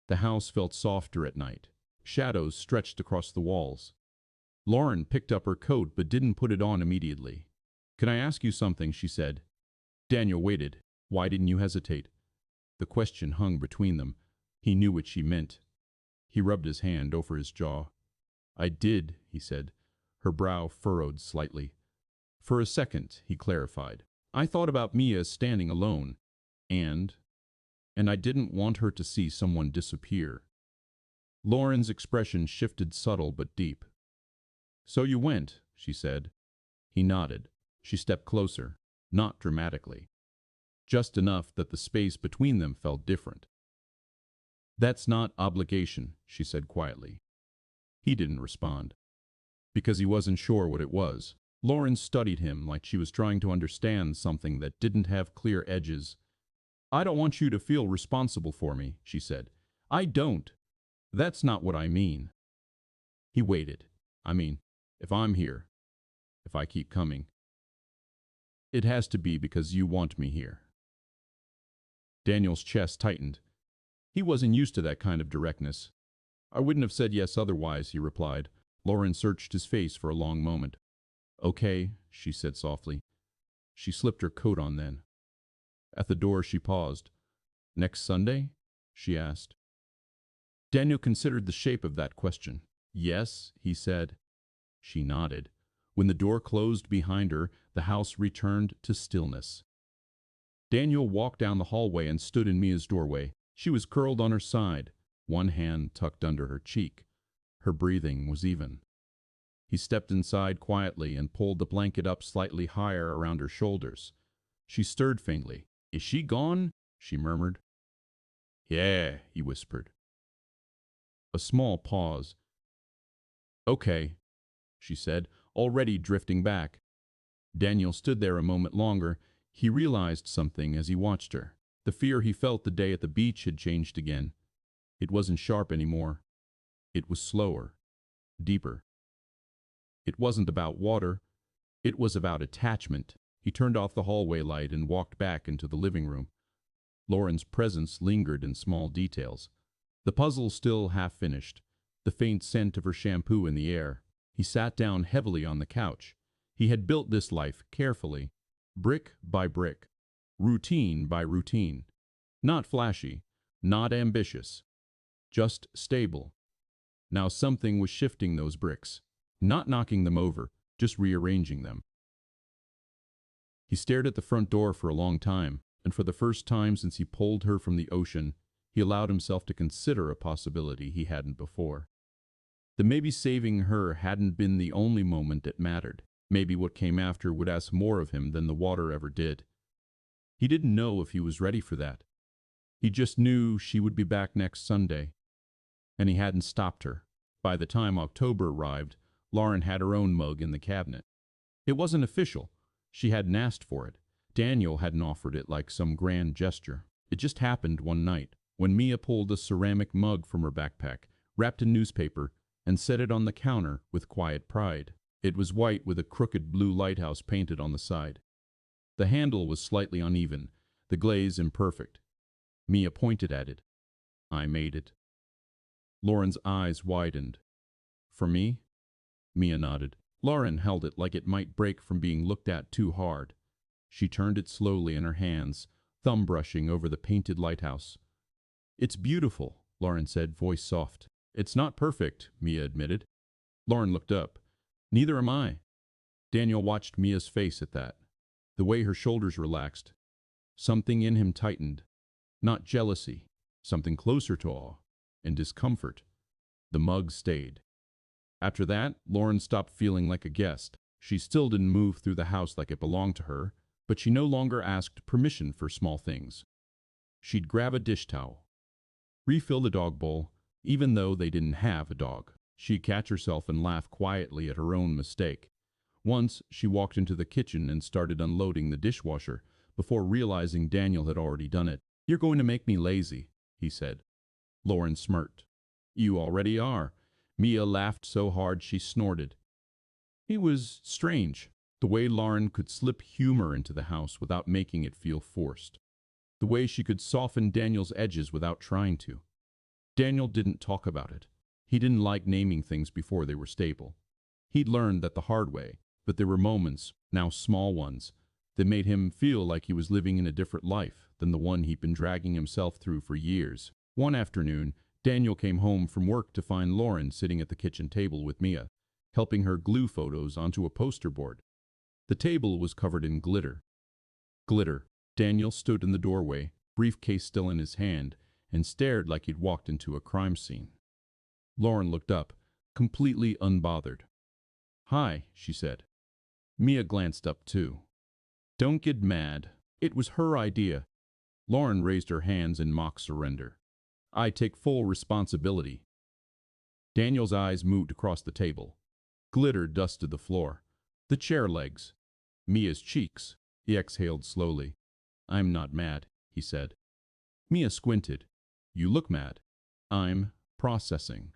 The house felt softer at night. Shadows stretched across the walls. Lauren picked up her coat but didn't put it on immediately. "Can I ask you something?" she said. Daniel waited. "Why didn't you hesitate?" The question hung between them. He knew what she meant. He rubbed his hand over his jaw. "I did," he said. Her brow furrowed slightly. "For a second," he clarified. "I thought about Mia standing alone, and I didn't want her to see someone disappear." Lauren's expression shifted, subtle but deep. "So you went," she said. He nodded. She stepped closer, not dramatically, just enough that the space between them felt different. "That's not obligation," she said quietly. He didn't respond, because he wasn't sure what it was. Lauren studied him like she was trying to understand something that didn't have clear edges. "I don't want you to feel responsible for me," she said. "I don't. That's not what I mean." He waited. "I mean, if I'm here, if I keep coming, it has to be because you want me here." Daniel's chest tightened. He wasn't used to that kind of directness. "I wouldn't have said yes otherwise," he replied. Lauren searched his face for a long moment. "Okay," she said softly. She slipped her coat on then. At the door she paused. "Next Sunday?" she asked. Daniel considered the shape of that question. "Yes," he said. She nodded. When the door closed behind her, the house returned to stillness. Daniel walked down the hallway and stood in Mia's doorway. She was curled on her side, one hand tucked under her cheek. Her breathing was even. He stepped inside quietly and pulled the blanket up slightly higher around her shoulders. She stirred faintly. "Is she gone?" she murmured. "Yeah," he whispered. A small pause. "Okay," she said, already drifting back. Daniel stood there a moment longer. He realized something as he watched her. The fear he felt the day at the beach had changed again. It wasn't sharp anymore. It was slower, deeper. It wasn't about water. It was about attachment. He turned off the hallway light and walked back into the living room. Lauren's presence lingered in small details. The puzzle still half finished, the faint scent of her shampoo in the air. He sat down heavily on the couch. He had built this life carefully, brick by brick, routine by routine. Not flashy, not ambitious, just stable. Now something was shifting those bricks, not knocking them over, just rearranging them. He stared at the front door for a long time, and for the first time since he pulled her from the ocean, he allowed himself to consider a possibility he hadn't before. That maybe saving her hadn't been the only moment that mattered. Maybe what came after would ask more of him than the water ever did. He didn't know if he was ready for that. He just knew she would be back next Sunday. And he hadn't stopped her. By the time October arrived, Lauren had her own mug in the cabinet. It wasn't official. She hadn't asked for it. Daniel hadn't offered it like some grand gesture. It just happened one night, when Mia pulled a ceramic mug from her backpack, wrapped in newspaper, and set it on the counter with quiet pride. It was white with a crooked blue lighthouse painted on the side. The handle was slightly uneven, the glaze imperfect. Mia pointed at it. "I made it." Lauren's eyes widened. "For me?" Mia nodded. Lauren held it like it might break from being looked at too hard. She turned it slowly in her hands, thumb brushing over the painted lighthouse. "It's beautiful," Lauren said, voice soft. "It's not perfect," Mia admitted. Lauren looked up. Neither am I. Daniel watched Mia's face at that. The way her shoulders relaxed. Something in him tightened. Not jealousy, something closer to awe and discomfort. The mug stayed. After that, Lauren stopped feeling like a guest. She still didn't move through the house like it belonged to her, but she no longer asked permission for small things. She'd grab a dish towel, refill the dog bowl, even though they didn't have a dog. She'd catch herself and laugh quietly at her own mistake. Once, she walked into the kitchen and started unloading the dishwasher before realizing Daniel had already done it. "You're going to make me lazy," he said. Lauren smirked. "You already are." Mia laughed so hard she snorted. It was strange, the way Lauren could slip humor into the house without making it feel forced. The way she could soften Daniel's edges without trying to. Daniel didn't talk about it. He didn't like naming things before they were stable. He'd learned that the hard way, but there were moments, now small ones, that made him feel like he was living in a different life than the one he'd been dragging himself through for years. One afternoon, Daniel came home from work to find Lauren sitting at the kitchen table with Mia, helping her glue photos onto a poster board. The table was covered in glitter. Glitter. Daniel stood in the doorway, briefcase still in his hand, and stared like he'd walked into a crime scene. Lauren looked up, completely unbothered. "Hi," she said. Mia glanced up too. "Don't get mad. It was her idea." Lauren raised her hands in mock surrender. "I take full responsibility." Daniel's eyes moved across the table. Glitter dusted the floor. The chair legs. Mia's cheeks. He exhaled slowly. "I'm not mad," he said. Mia squinted. "You look mad." "I'm processing."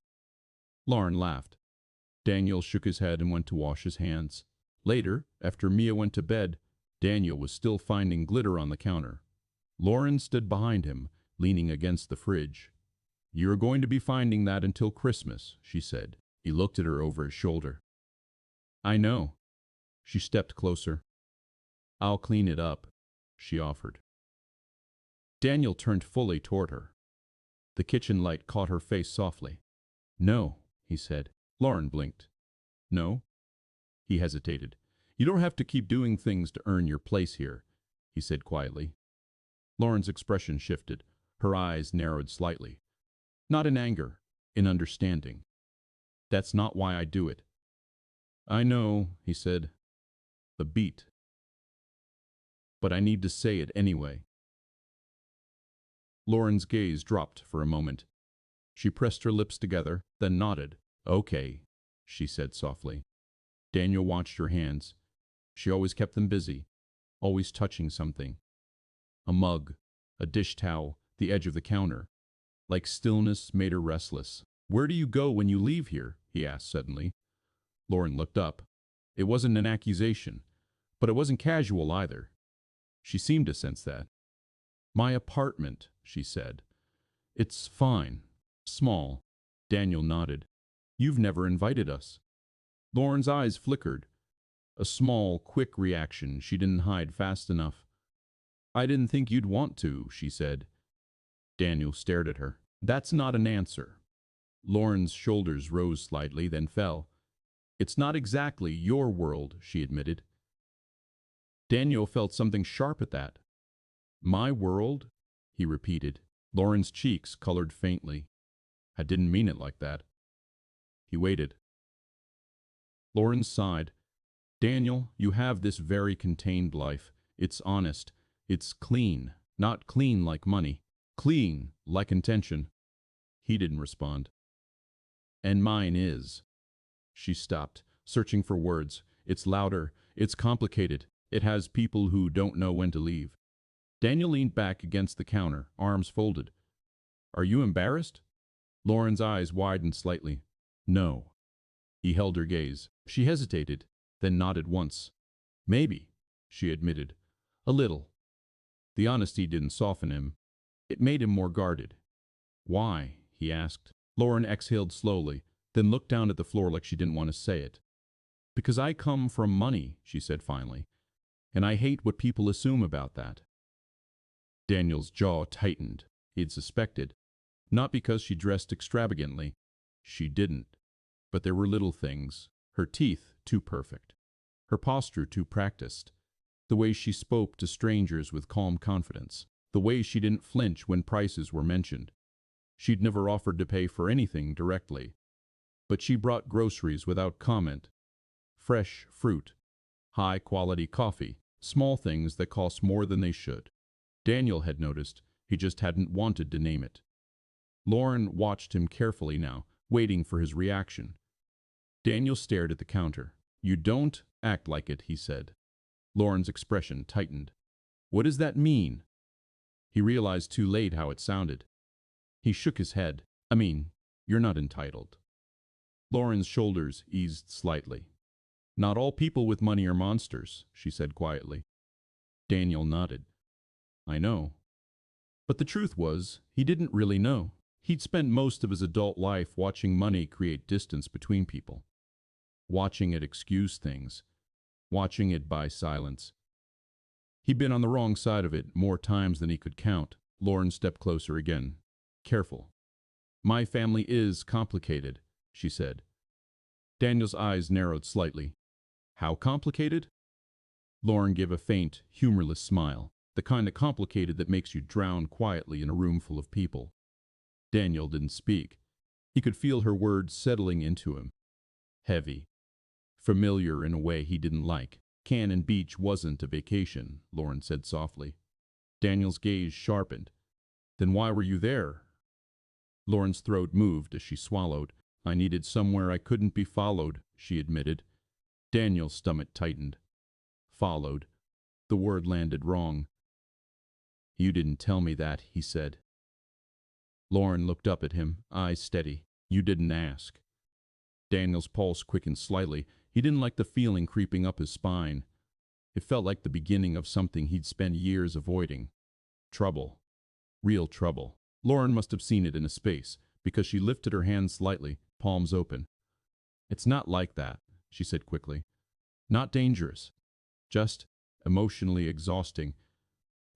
Lauren laughed. Daniel shook his head and went to wash his hands. Later, after Mia went to bed, Daniel was still finding glitter on the counter. Lauren stood behind him, leaning against the fridge. "You're going to be finding that until Christmas," she said. He looked at her over his shoulder. "I know." She stepped closer. "I'll clean it up," she offered. Daniel turned fully toward her. The kitchen light caught her face softly. "No," he said. Lauren blinked. "No?" He hesitated. "You don't have to keep doing things to earn your place here," he said quietly. Lauren's expression shifted. Her eyes narrowed slightly. Not in anger, in understanding. "That's not why I do it." "I know," he said. "The beat. But I need to say it anyway." Lauren's gaze dropped for a moment. She pressed her lips together, then nodded. "Okay," she said softly. Daniel watched her hands. She always kept them busy, always touching something. A mug, a dish towel, the edge of the counter. Like stillness made her restless. "Where do you go when you leave here?" he asked suddenly. Lauren looked up. It wasn't an accusation, but it wasn't casual either. She seemed to sense that. "My apartment," she said. "It's fine. Small." Daniel nodded. "You've never invited us." Lauren's eyes flickered. A small, quick reaction she didn't hide fast enough. "I didn't think you'd want to," she said. Daniel stared at her. "That's not an answer." Lauren's shoulders rose slightly, then fell. "It's not exactly your world," she admitted. Daniel felt something sharp at that. "My world?" he repeated. Lauren's cheeks colored faintly. "I didn't mean it like that." He waited. Lauren sighed. "Daniel, you have this very contained life. It's honest. It's clean. Not clean like money. Clean like intention." He didn't respond. "And mine is." She stopped, searching for words. "It's louder. It's complicated. It has people who don't know when to leave." Daniel leaned back against the counter, arms folded. "Are you embarrassed?" Lauren's eyes widened slightly. "No." He held her gaze. She hesitated, then nodded once. "Maybe," she admitted. "A little." The honesty didn't soften him. It made him more guarded. "Why?" he asked. Lauren exhaled slowly, then looked down at the floor like she didn't want to say it. "Because I come from money," she said finally, "and I hate what people assume about that." Daniel's jaw tightened. He'd suspected. Not because she dressed extravagantly. She didn't. But there were little things. Her teeth too perfect. Her posture too practiced. The way she spoke to strangers with calm confidence. The way she didn't flinch when prices were mentioned. She'd never offered to pay for anything directly. But she brought groceries without comment. Fresh fruit, high-quality coffee, small things that cost more than they should. Daniel had noticed, he just hadn't wanted to name it. Lauren watched him carefully now, waiting for his reaction. Daniel stared at the counter. "You don't act like it," he said. Lauren's expression tightened. "What does that mean?" He realized too late how it sounded. He shook his head. "I mean, you're not entitled." Lauren's shoulders eased slightly. "Not all people with money are monsters," she said quietly. Daniel nodded. "I know." But the truth was, he didn't really know. He'd spent most of his adult life watching money create distance between people. Watching it excuse things. Watching it buy silence. He'd been on the wrong side of it more times than he could count. Lauren stepped closer again. "Careful. My family is complicated," she said. Daniel's eyes narrowed slightly. "How complicated?" Lauren gave a faint, humorless smile, the kind of complicated that makes you drown quietly in a room full of people. Daniel didn't speak. He could feel her words settling into him. Heavy. Familiar in a way he didn't like. "Canon Beach wasn't a vacation," Lauren said softly. Daniel's gaze sharpened. "Then why were you there?" Lauren's throat moved as she swallowed. "I needed somewhere I couldn't be followed," she admitted. Daniel's stomach tightened. Followed. The word landed wrong. "You didn't tell me that," he said. Lauren looked up at him, eyes steady. "You didn't ask." Daniel's pulse quickened slightly. He didn't like the feeling creeping up his spine. It felt like the beginning of something he'd spent years avoiding. Trouble. Real trouble. Lauren must have seen it in a space, because she lifted her hands slightly, palms open. "It's not like that," she said quickly. "Not dangerous. Just emotionally exhausting."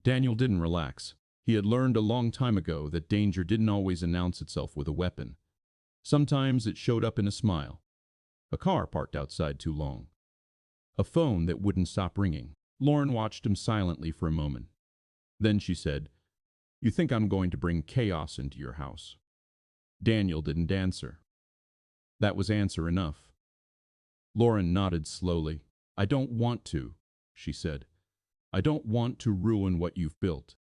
Daniel didn't relax. He had learned a long time ago that danger didn't always announce itself with a weapon. Sometimes it showed up in a smile. A car parked outside too long. A phone that wouldn't stop ringing. Lauren watched him silently for a moment. Then she said, "You think I'm going to bring chaos into your house?" Daniel didn't answer. That was answer enough. Lauren nodded slowly. "I don't want to," she said. "I don't want to ruin what you've built."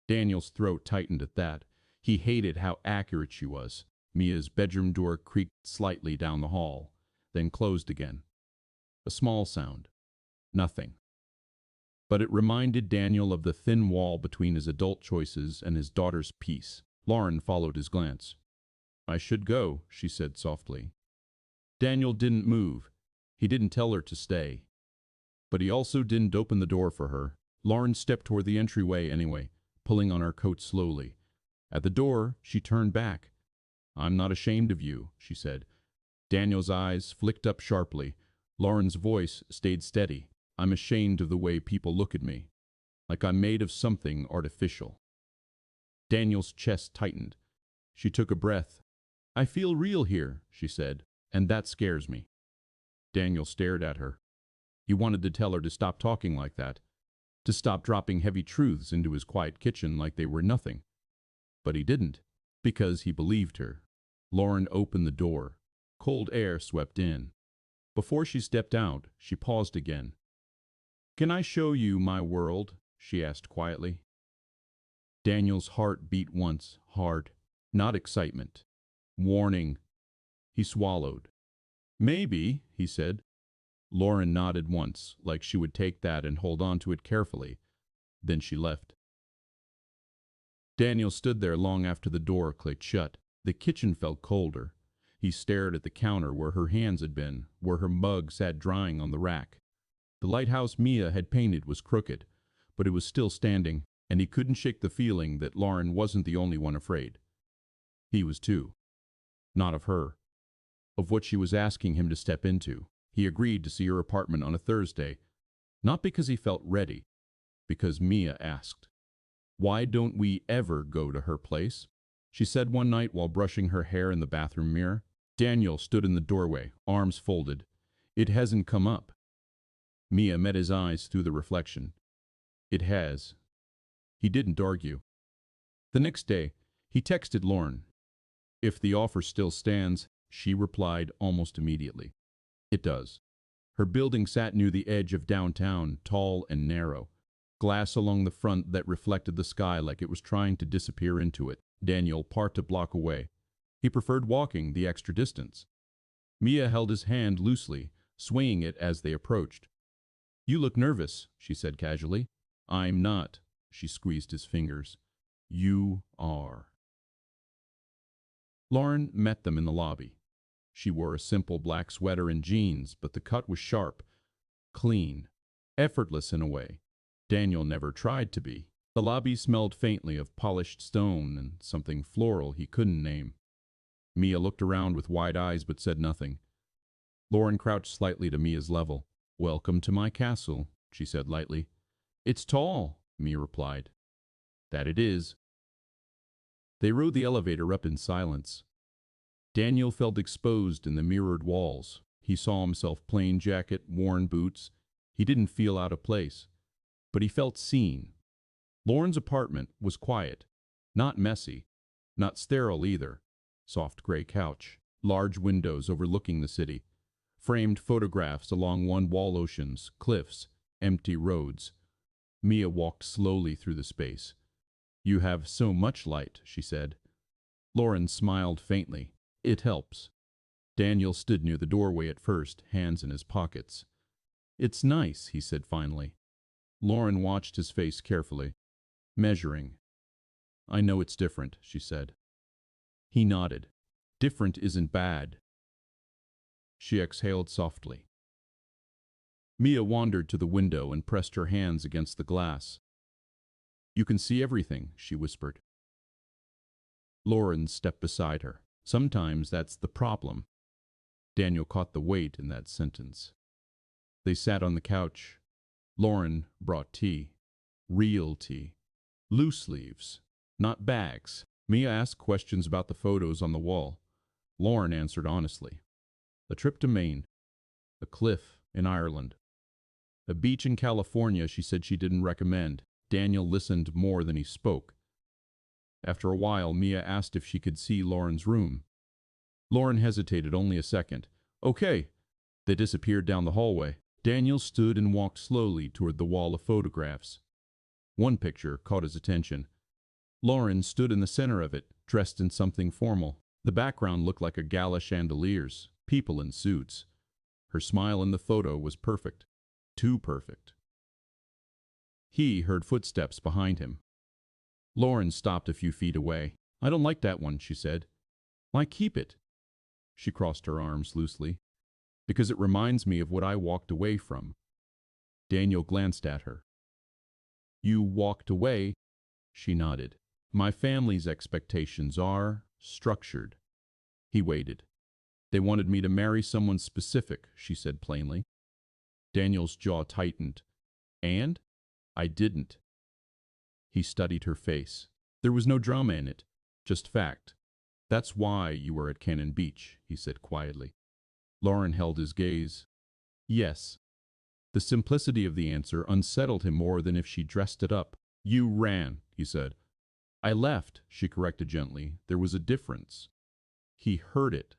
Daniel's throat tightened at that. He hated how accurate she was. Mia's bedroom door creaked slightly down the hall, then closed again. A small sound. Nothing. But it reminded Daniel of the thin wall between his adult choices and his daughter's peace. Lauren followed his glance. "I should go," she said softly. Daniel didn't move. He didn't tell her to stay. But he also didn't open the door for her. Lauren stepped toward the entryway anyway, pulling on her coat slowly. At the door, she turned back. "I'm not ashamed of you," she said. Daniel's eyes flicked up sharply. Lauren's voice stayed steady. "I'm ashamed of the way people look at me. Like I'm made of something artificial." Daniel's chest tightened. She took a breath. "I feel real here," she said, "and that scares me." Daniel stared at her. He wanted to tell her to stop talking like that, to stop dropping heavy truths into his quiet kitchen like they were nothing. But he didn't, because he believed her. Lauren opened the door. Cold air swept in. Before she stepped out, she paused again. "Can I show you my world?" she asked quietly. Daniel's heart beat once, hard. Not excitement. Warning. He swallowed. "Maybe," he said. Lauren nodded once, like she would take that and hold on to it carefully. Then she left. Daniel stood there long after the door clicked shut. The kitchen felt colder. He stared at the counter where her hands had been, where her mug sat drying on the rack. The lighthouse Mia had painted was crooked, but it was still standing, and he couldn't shake the feeling that Lauren wasn't the only one afraid. He was too. Not of her. Of what she was asking him to step into. He agreed to see her apartment on a Thursday, not because he felt ready, because Mia asked. "Why don't we ever go to her place?" she said one night while brushing her hair in the bathroom mirror. Daniel stood in the doorway, arms folded. It hasn't come up. Mia met his eyes through the reflection. It has. He didn't argue. The next day, he texted Lauren. If the offer still stands, she replied almost immediately. It does. Her building sat near the edge of downtown, tall and narrow. Glass along the front that reflected the sky like it was trying to disappear into it. Daniel parked a block away. He preferred walking the extra distance. Mia held his hand loosely, swaying it as they approached. You look nervous, she said casually. I'm not, she squeezed his fingers. You are. Lauren met them in the lobby. She wore a simple black sweater and jeans, but the cut was sharp, clean, effortless in a way Daniel never tried to be. The lobby smelled faintly of polished stone and something floral he couldn't name. Mia looked around with wide eyes but said nothing. Lauren crouched slightly to Mia's level. Welcome to my castle, she said lightly. It's tall, Mia replied. That it is. They rode the elevator up in silence. Daniel felt exposed in the mirrored walls. He saw himself plain jacket, worn boots. He didn't feel out of place, but he felt seen. Lauren's apartment was quiet, not messy, not sterile either. Soft gray couch, large windows overlooking the city, framed photographs along one wall, oceans, cliffs, empty roads. Mia walked slowly through the space. You have so much light, she said. Lauren smiled faintly. It helps. Daniel stood near the doorway at first, hands in his pockets. It's nice, he said finally. Lauren watched his face carefully, measuring. I know it's different, she said. He nodded. Different isn't bad. She exhaled softly. Mia wandered to the window and pressed her hands against the glass. You can see everything, she whispered. Lauren stepped beside her. Sometimes that's the problem. Daniel caught the weight in that sentence. They sat on the couch. Lauren brought tea. Real tea. Loose leaves, not bags. Mia asked questions about the photos on the wall. Lauren answered honestly. A trip to Maine. A cliff in Ireland. A beach in California she said she didn't recommend. Daniel listened more than he spoke. After a while, Mia asked if she could see Lauren's room. Lauren hesitated only a second. Okay. They disappeared down the hallway. Daniel stood and walked slowly toward the wall of photographs. One picture caught his attention. Lauren stood in the center of it, dressed in something formal. The background looked like a gala chandeliers, people in suits. Her smile in the photo was perfect. Too perfect. He heard footsteps behind him. Lauren stopped a few feet away. I don't like that one, she said. Why keep it? She crossed her arms loosely. Because it reminds me of what I walked away from. Daniel glanced at her. You walked away? She nodded. My family's expectations are structured. He waited. They wanted me to marry someone specific, she said plainly. Daniel's jaw tightened. And? I didn't. He studied her face. There was no drama in it, just fact. That's why you were at Canon Beach, he said quietly. Lauren held his gaze. Yes. The simplicity of the answer unsettled him more than if she dressed it up. You ran, he said. I left, she corrected gently. There was a difference. He heard it.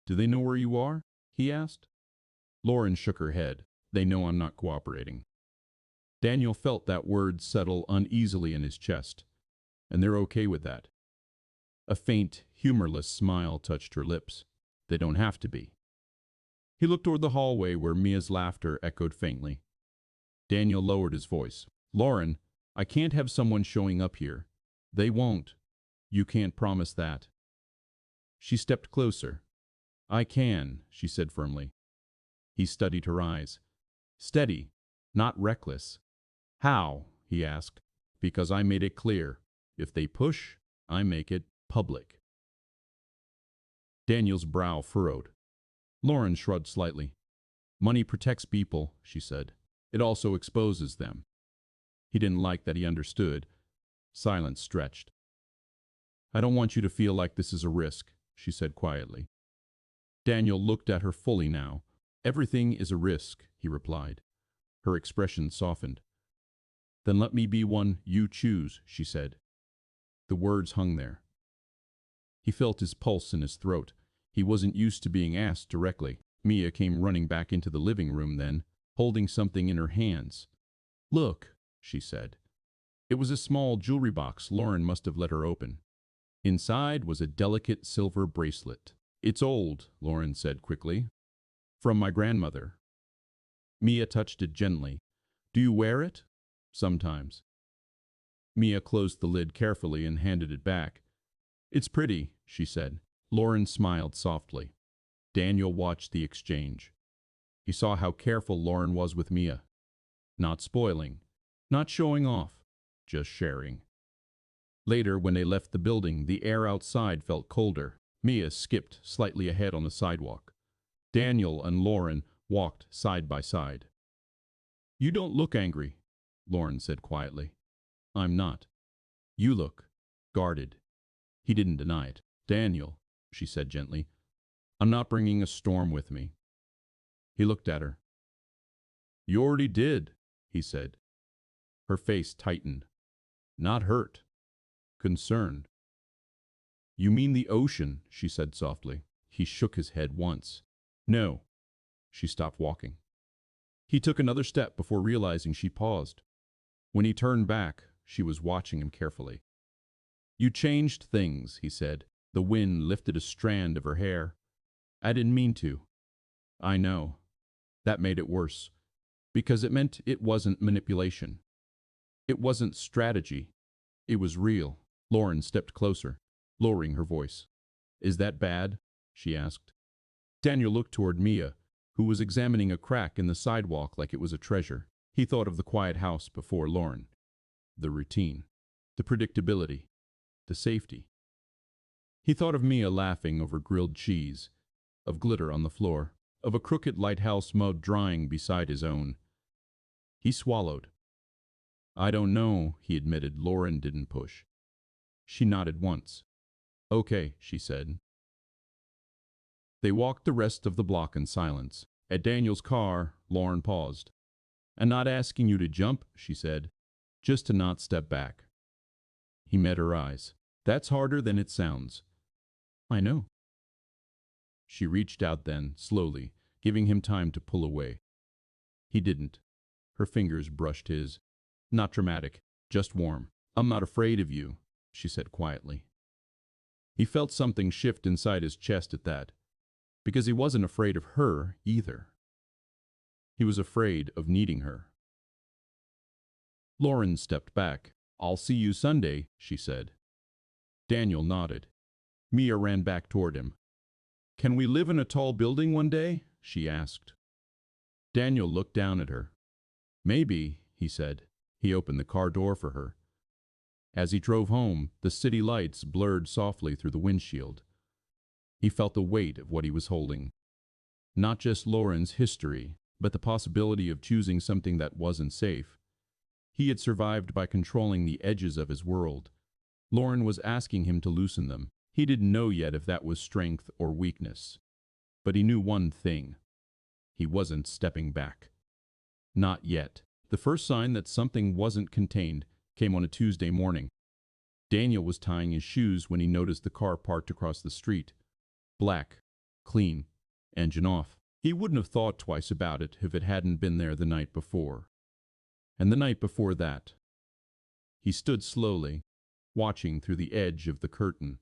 Do they know where you are? He asked. Lauren shook her head. They know I'm not cooperating. Daniel felt that word settle uneasily in his chest. And they're okay with that. A faint, humorless smile touched her lips. They don't have to be. He looked toward the hallway where Mia's laughter echoed faintly. Daniel lowered his voice. Lauren, I can't have someone showing up here. They won't. You can't promise that. She stepped closer. I can, she said firmly. He studied her eyes. Steady, not reckless. How? He asked. Because I made it clear. If they push, I make it public. Daniel's brow furrowed. Lauren shrugged slightly. Money protects people, she said. It also exposes them. He didn't like that he understood. Silence stretched. I don't want you to feel like this is a risk, she said quietly. Daniel looked at her fully now. Everything is a risk, he replied. Her expression softened. Then let me be one you choose, she said. The words hung there. He felt his pulse in his throat. He wasn't used to being asked directly. Mia came running back into the living room then, holding something in her hands. Look, she said. It was a small jewelry box Lauren must have let her open. Inside was a delicate silver bracelet. It's old, Lauren said quickly. From my grandmother. Mia touched it gently. Do you wear it? Sometimes. Mia closed the lid carefully and handed it back. It's pretty, she said. Lauren smiled softly. Daniel watched the exchange. He saw how careful Lauren was with Mia. Not spoiling, not showing off, just sharing. Later, when they left the building, the air outside felt colder. Mia skipped slightly ahead on the sidewalk. Daniel and Lauren walked side by side. You don't look angry, Lauren said quietly. I'm not. You look guarded. He didn't deny it. Daniel, she said gently, I'm not bringing a storm with me. He looked at her. You already did, he said. Her face tightened. Not hurt. Concerned. You mean the ocean, she said softly. He shook his head once. No. She stopped walking. He took another step before realizing she paused. When he turned back, she was watching him carefully. You changed things, he said. The wind lifted a strand of her hair. I didn't mean to. I know. That made it worse. Because it meant it wasn't manipulation. It wasn't strategy. It was real. Lauren stepped closer, lowering her voice. Is that bad? She asked. Daniel looked toward Mia, who was examining a crack in the sidewalk like it was a treasure. He thought of the quiet house before Lauren. The routine. The predictability. The safety. He thought of Mia laughing over grilled cheese, of glitter on the floor, of a crooked lighthouse mug drying beside his own. He swallowed. I don't know, he admitted. Lauren didn't push. She nodded once. Okay, she said. They walked the rest of the block in silence. At Daniel's car, Lauren paused. I'm not asking you to jump, she said, just to not step back. He met her eyes. That's harder than it sounds. I know. She reached out then, slowly, giving him time to pull away. He didn't. Her fingers brushed his. Not dramatic, just warm. I'm not afraid of you, she said quietly. He felt something shift inside his chest at that, because he wasn't afraid of her either. He was afraid of needing her. Lauren stepped back. I'll see you Sunday, she said. Daniel nodded. Mia ran back toward him. Can we live in a tall building one day? She asked. Daniel looked down at her. Maybe, he said. He opened the car door for her. As he drove home, the city lights blurred softly through the windshield. He felt the weight of what he was holding. Not just Lauren's history, but the possibility of choosing something that wasn't safe. He had survived by controlling the edges of his world. Lauren was asking him to loosen them. He didn't know yet if that was strength or weakness. But he knew one thing. He wasn't stepping back. Not yet. The first sign that something wasn't contained came on a Tuesday morning. Daniel was tying his shoes when he noticed the car parked across the street. Black, clean, engine off. He wouldn't have thought twice about it if it hadn't been there the night before. And the night before that. He stood slowly, watching through the edge of the curtain.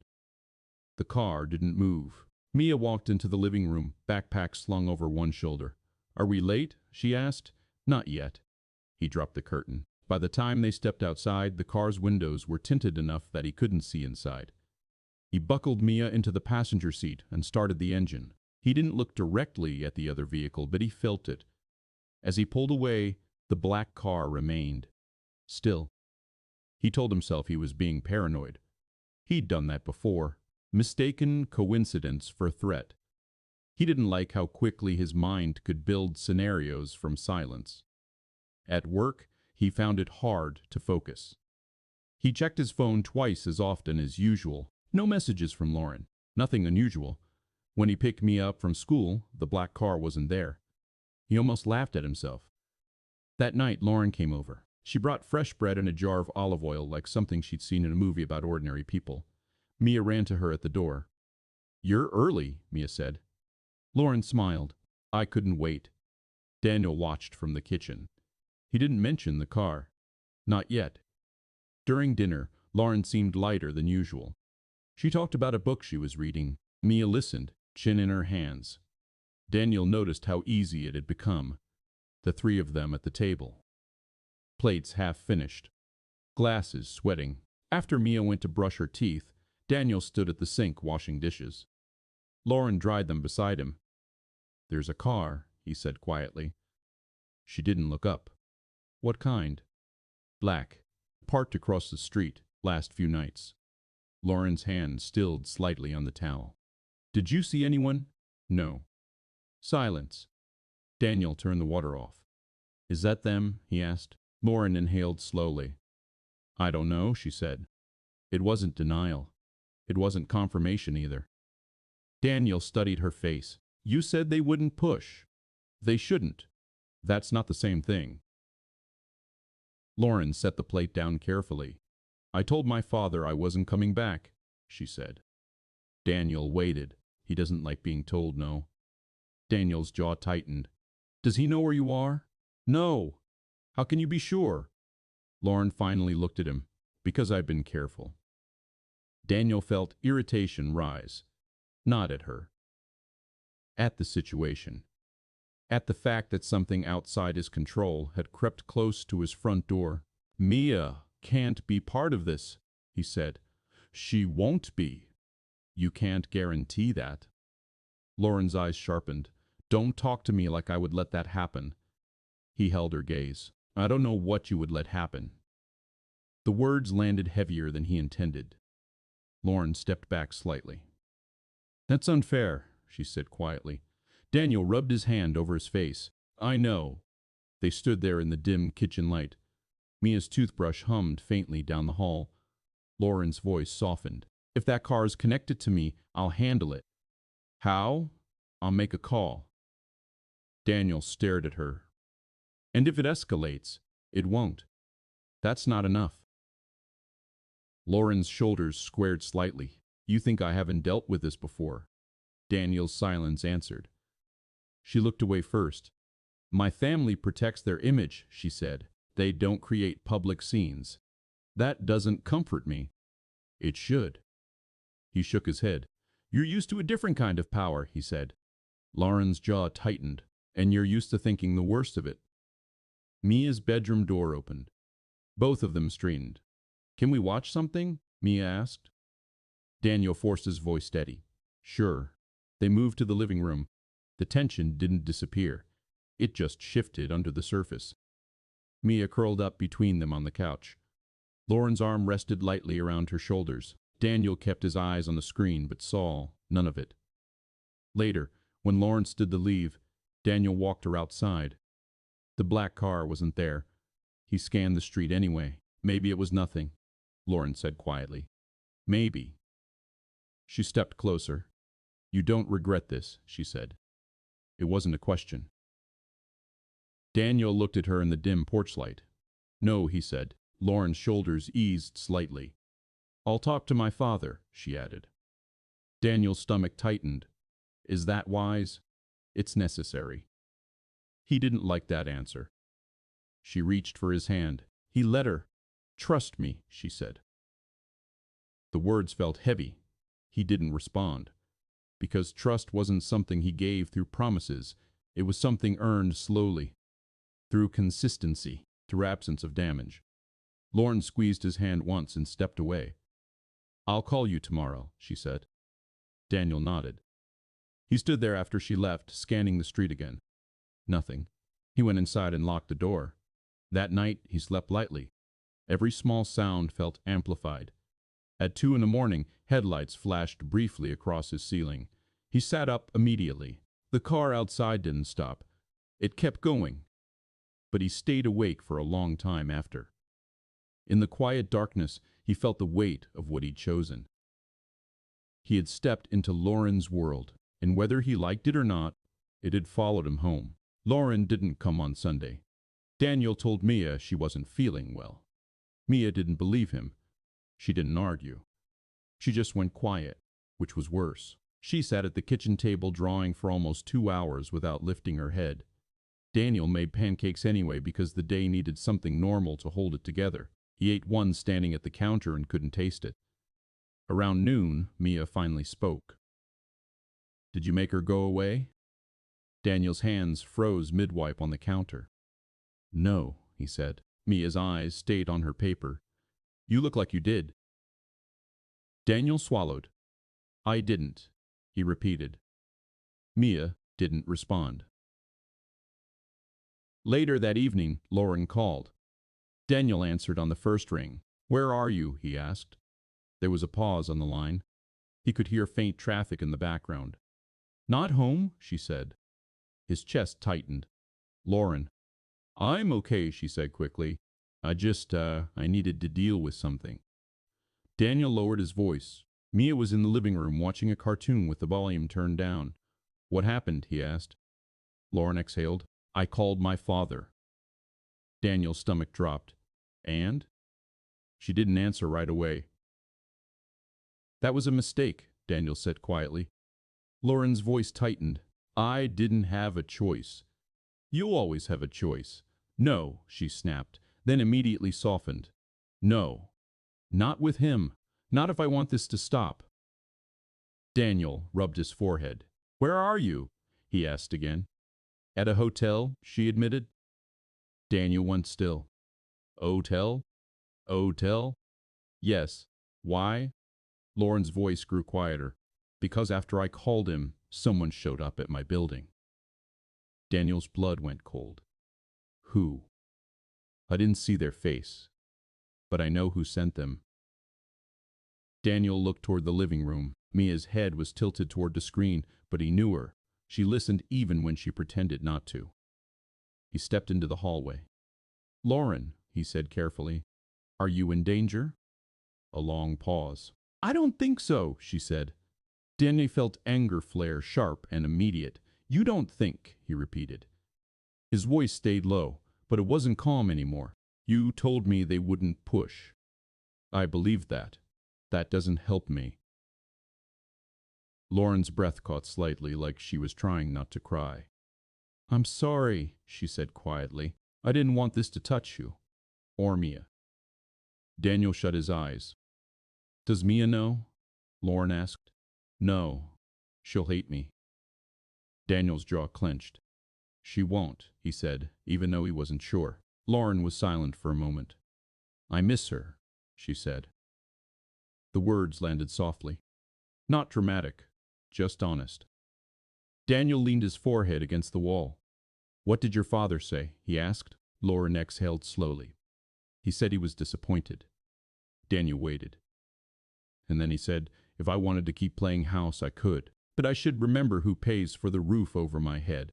The car didn't move. Mia walked into the living room, backpack slung over one shoulder. Are we late? She asked. Not yet. He dropped the curtain. By the time they stepped outside, the car's windows were tinted enough that he couldn't see inside. He buckled Mia into the passenger seat and started the engine. He didn't look directly at the other vehicle, but he felt it. As he pulled away, the black car remained. Still. He told himself he was being paranoid. He'd done that before. Mistaken coincidence for threat. He didn't like how quickly his mind could build scenarios from silence. At work, he found it hard to focus. He checked his phone twice as often as usual. No messages from Lauren. Nothing unusual. When he picked Mia up from school, the black car wasn't there. He almost laughed at himself. That night, Lauren came over. She brought fresh bread and a jar of olive oil like something she'd seen in a movie about ordinary people. Mia ran to her at the door. "You're early," Mia said. Lauren smiled. "I couldn't wait." Daniel watched from the kitchen. He didn't mention the car. Not yet. During dinner, Lauren seemed lighter than usual. She talked about a book she was reading. Mia listened, chin in her hands. Daniel noticed how easy it had become. The three of them at the table. Plates half finished. Glasses sweating. After Mia went to brush her teeth, Daniel stood at the sink washing dishes. Lauren dried them beside him. "There's a car," he said quietly. She didn't look up. "What kind?" "Black. Parked across the street, last few nights." Lauren's hand stilled slightly on the towel. "Did you see anyone?" "No." Silence. Daniel turned the water off. "Is that them?" he asked. Lauren inhaled slowly. "I don't know," she said. It wasn't denial. It wasn't confirmation either. Daniel studied her face. "You said they wouldn't push." "They shouldn't. That's not the same thing." Lauren set the plate down carefully. "I told my father I wasn't coming back," she said. Daniel waited. He doesn't like being told no. Daniel's jaw tightened. "Does he know where you are?" "No." "How can you be sure?" Lauren finally looked at him. "Because I've been careful." Daniel felt irritation rise. Not at her. At the situation. At the fact that something outside his control had crept close to his front door. "Mia can't be part of this," he said. "She won't be." "You can't guarantee that." Lauren's eyes sharpened. "Don't talk to me like I would let that happen." He held her gaze. "I don't know what you would let happen." The words landed heavier than he intended. Lauren stepped back slightly. "That's unfair," she said quietly. Daniel rubbed his hand over his face. "I know." They stood there in the dim kitchen light. Mia's toothbrush hummed faintly down the hall. Lauren's voice softened. "If that car is connected to me, I'll handle it." "How?" "I'll make a call." Daniel stared at her. "And if it escalates, it won't. That's not enough." Lauren's shoulders squared slightly. "You think I haven't dealt with this before?" Daniel's silence answered. She looked away first. "My family protects their image," she said. "They don't create public scenes." "That doesn't comfort me." "It should." He shook his head. "You're used to a different kind of power," he said. Lauren's jaw tightened. "And you're used to thinking the worst of it." Mia's bedroom door opened. Both of them straightened. "Can we watch something?" Mia asked. Daniel forced his voice steady. "Sure." They moved to the living room. The tension didn't disappear. It just shifted under the surface. Mia curled up between them on the couch. Lauren's arm rested lightly around her shoulders. Daniel kept his eyes on the screen but saw none of it. Later, when Lauren stood to leave, Daniel walked her outside. The black car wasn't there. He scanned the street anyway. "Maybe it was nothing," Lauren said quietly. "Maybe." She stepped closer. "You don't regret this," she said. It wasn't a question. Daniel looked at her in the dim porch light. "No," he said. Lauren's shoulders eased slightly. "I'll talk to my father," she added. Daniel's stomach tightened. "Is that wise?" "It's necessary." He didn't like that answer. She reached for his hand. He let her. "Trust me," she said. The words felt heavy. He didn't respond. Because trust wasn't something he gave through promises. It was something earned slowly. Through consistency. Through absence of damage. Lauren squeezed his hand once and stepped away. "I'll call you tomorrow," she said. Daniel nodded. He stood there after she left, scanning the street again. Nothing. He went inside and locked the door. That night, he slept lightly. Every small sound felt amplified. At 2 in the morning, headlights flashed briefly across his ceiling. He sat up immediately. The car outside didn't stop. It kept going. But he stayed awake for a long time after. In the quiet darkness, he felt the weight of what he'd chosen. He had stepped into Lauren's world, and whether he liked it or not, it had followed him home. Lauren didn't come on Sunday. Daniel told Mia she wasn't feeling well. Mia didn't believe him. She didn't argue. She just went quiet, which was worse. She sat at the kitchen table drawing for almost 2 hours without lifting her head. Daniel made pancakes anyway because the day needed something normal to hold it together. He ate one standing at the counter and couldn't taste it. Around noon, Mia finally spoke. "Did you make her go away?" Daniel's hands froze mid-wipe on the counter. "No," he said. Mia's eyes stayed on her paper. "You look like you did." Daniel swallowed. "I didn't," he repeated. Mia didn't respond. Later that evening, Lauren called. Daniel answered on the first ring. "Where are you?" he asked. There was a pause on the line. He could hear faint traffic in the background. "Not home," she said. His chest tightened. "Lauren." "I'm okay," she said quickly. I needed to deal with something." Daniel lowered his voice. Mia was in the living room watching a cartoon with the volume turned down. "What happened?" he asked. Lauren exhaled. "I called my father." Daniel's stomach dropped. "And?" She didn't answer right away. "That was a mistake," Daniel said quietly. Lauren's voice tightened. "I didn't have a choice." "You always have a choice." "No," she snapped, then immediately softened. "No. Not with him. Not if I want this to stop." Daniel rubbed his forehead. "Where are you?" he asked again. "At a hotel," she admitted. Daniel went still. "Hotel? Hotel?" "Yes. Why?" Lauren's voice grew quieter. "Because after I called him, someone showed up at my building." Daniel's blood went cold. "Who?" "I didn't see their face, but I know who sent them." Daniel looked toward the living room. Mia's head was tilted toward the screen, but he knew her. She listened even when she pretended not to. He stepped into the hallway. "Lauren," he said carefully, "are you in danger?" A long pause. "I don't think so," she said. Daniel felt anger flare, sharp and immediate. "You don't think," he repeated. His voice stayed low, but it wasn't calm anymore. "You told me they wouldn't push." "I believed that. That doesn't help me." Lauren's breath caught slightly, like she was trying not to cry. "I'm sorry," she said quietly. "I didn't want this to touch you. Or Mia." Daniel shut his eyes. "Does Mia know?" Lauren asked. "No. She'll hate me." Daniel's jaw clenched. "She won't," he said, even though he wasn't sure. Lauren was silent for a moment. "I miss her," she said. The words landed softly. Not dramatic, just honest. Daniel leaned his forehead against the wall. "What did your father say?" he asked. Lauren exhaled slowly. "He said he was disappointed." Daniel waited. And then he said, "If I wanted to keep playing house, I could. But I should remember who pays for the roof over my head."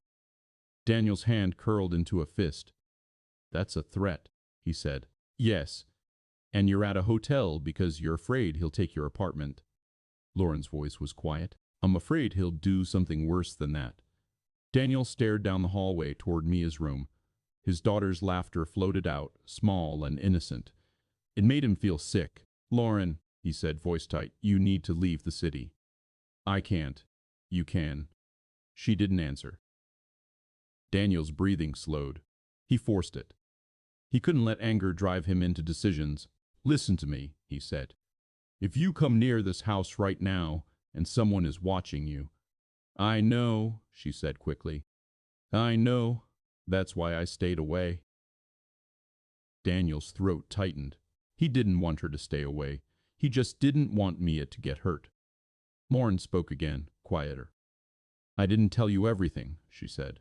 Daniel's hand curled into a fist. "That's a threat," he said. "Yes. And you're at a hotel because you're afraid he'll take your apartment." Lauren's voice was quiet. "I'm afraid he'll do something worse than that." Daniel stared down the hallway toward Mia's room. His daughter's laughter floated out, small and innocent. It made him feel sick. "Lauren," he said, voice tight, "you need to leave the city." "I can't." "You can." She didn't answer. Daniel's breathing slowed. He forced it. He couldn't let anger drive him into decisions. "Listen to me," he said. "If you come near this house right now, and someone is watching you—" "I know," she said quickly. "I know. That's why I stayed away." Daniel's throat tightened. He didn't want her to stay away. He just didn't want Mia to get hurt. Lauren spoke again, quieter. "I didn't tell you everything," she said.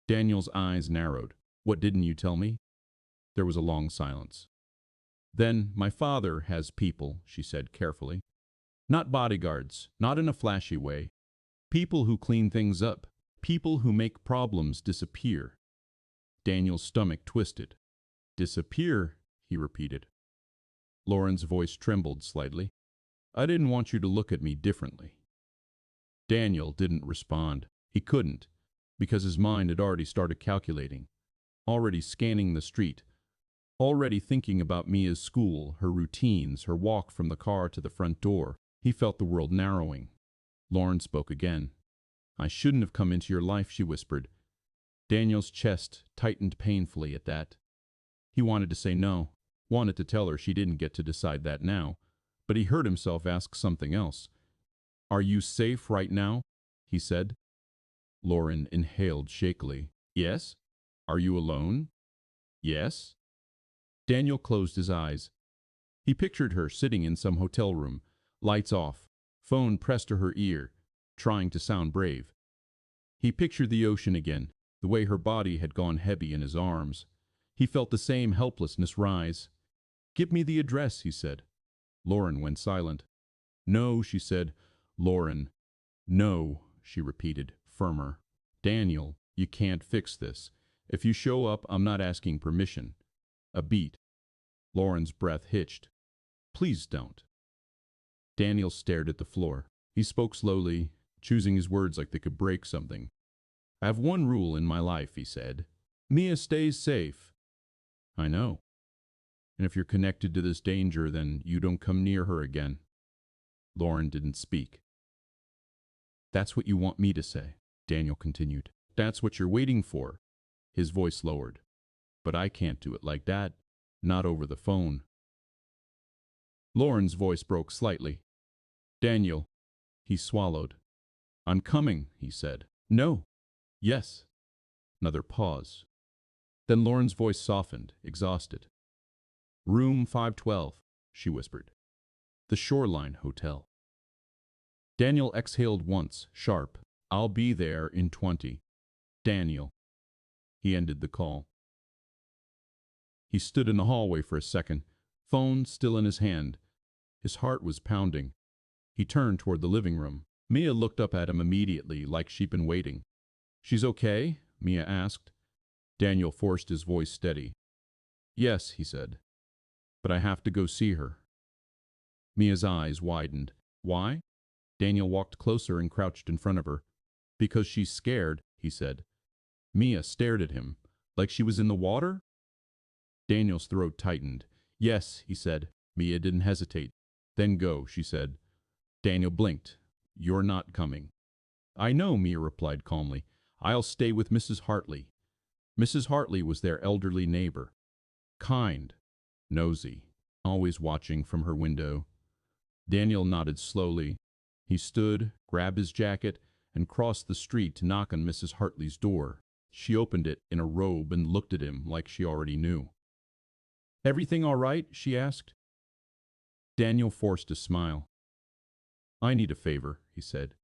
Daniel's eyes narrowed. "What didn't you tell me?" There was a long silence. "Then my father has people," she said carefully. "Not bodyguards, not in a flashy way. People who clean things up. People who make problems disappear." Daniel's stomach twisted. "Disappear," he repeated. Lauren's voice trembled slightly. "I didn't want you to look at me differently." Daniel didn't respond. He couldn't. because his mind had already started calculating, already scanning the street, already thinking about Mia's school, her routines, her walk from the car to the front door. He felt the world narrowing. Lauren spoke again. "I shouldn't have come into your life," she whispered. Daniel's chest tightened painfully at that. He wanted to say no, wanted to tell her she didn't get to decide that now, but he heard himself ask something else. "Are you safe right now?" he said. Lauren inhaled shakily. "Yes." "Are you alone?" "Yes." Daniel closed his eyes. He pictured her sitting in some hotel room, lights off, phone pressed to her ear, trying to sound brave. He pictured the ocean again, the way her body had gone heavy in his arms. He felt the same helplessness rise. "Give me the address," he said. Lauren went silent. "No," she said. "Lauren." "No," she repeated, firmer. "Daniel, you can't fix this. If you show up, I'm not asking permission." A beat. Lauren's breath hitched. "Please don't." Daniel stared at the floor. He spoke slowly, choosing his words like they could break something. "I have one rule in my life," he said. "Mia stays safe." "I know. And if you're connected to this danger, then you don't come near her again." Lauren didn't speak. "That's what you want me to say," Daniel continued. "That's what you're waiting for." His voice lowered. "But I can't do it like that. Not over the phone." Lauren's voice broke slightly. "Daniel." He swallowed. "I'm coming," he said. "No." "Yes." Another pause. Then Lauren's voice softened, exhausted. "Room 512, she whispered. "The Shoreline Hotel." Daniel exhaled once, sharp. "I'll be there in 20. Daniel." He ended the call. He stood in the hallway for a second, phone still in his hand. His heart was pounding. He turned toward the living room. Mia looked up at him immediately, like she'd been waiting. "She's okay?" Mia asked. Daniel forced his voice steady. "Yes," he said. "But I have to go see her." Mia's eyes widened. "Why?" Daniel walked closer and crouched in front of her. "Because she's scared," he said. Mia stared at him, like she was in the water. Daniel's throat tightened. "Yes," he said. Mia didn't hesitate. "Then go," she said. Daniel blinked. "You're not coming." "I know," Mia replied calmly. "I'll stay with Mrs. Hartley." Mrs. Hartley was their elderly neighbor. Kind, nosy, always watching from her window. Daniel nodded slowly. He stood, grabbed his jacket, and crossed the street to knock on Mrs. Hartley's door. She opened it in a robe and looked at him like she already knew. "Everything all right?" she asked. Daniel forced a smile. "I need a favor," he said.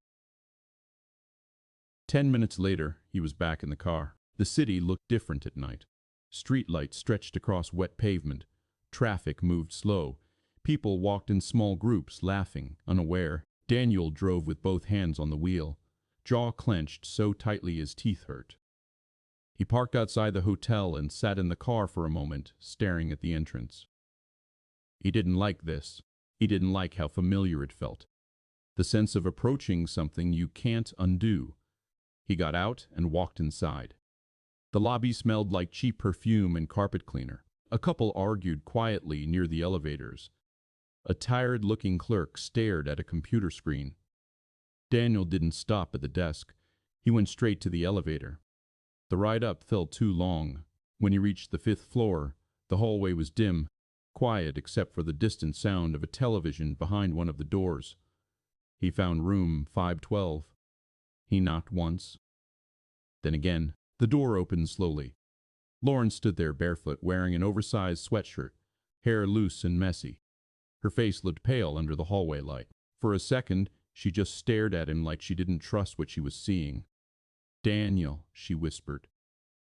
10 minutes later, he was back in the car. The city looked different at night. Streetlights stretched across wet pavement. Traffic moved slow. People walked in small groups, laughing, unaware. Daniel drove with both hands on the wheel, jaw clenched so tightly his teeth hurt. He parked outside the hotel and sat in the car for a moment, staring at the entrance. He didn't like this. He didn't like how familiar it felt. The sense of approaching something you can't undo. He got out and walked inside. The lobby smelled like cheap perfume and carpet cleaner. A couple argued quietly near the elevators. A tired-looking clerk stared at a computer screen. Daniel didn't stop at the desk. He went straight to the elevator. The ride up felt too long. When he reached the 5th floor, the hallway was dim, quiet except for the distant sound of a television behind one of the doors. He found room 512. He knocked once. Then again, the door opened slowly. Lauren stood there barefoot, wearing an oversized sweatshirt, hair loose and messy. Her face looked pale under the hallway light. For a second, she just stared at him like she didn't trust what she was seeing. "Daniel," she whispered.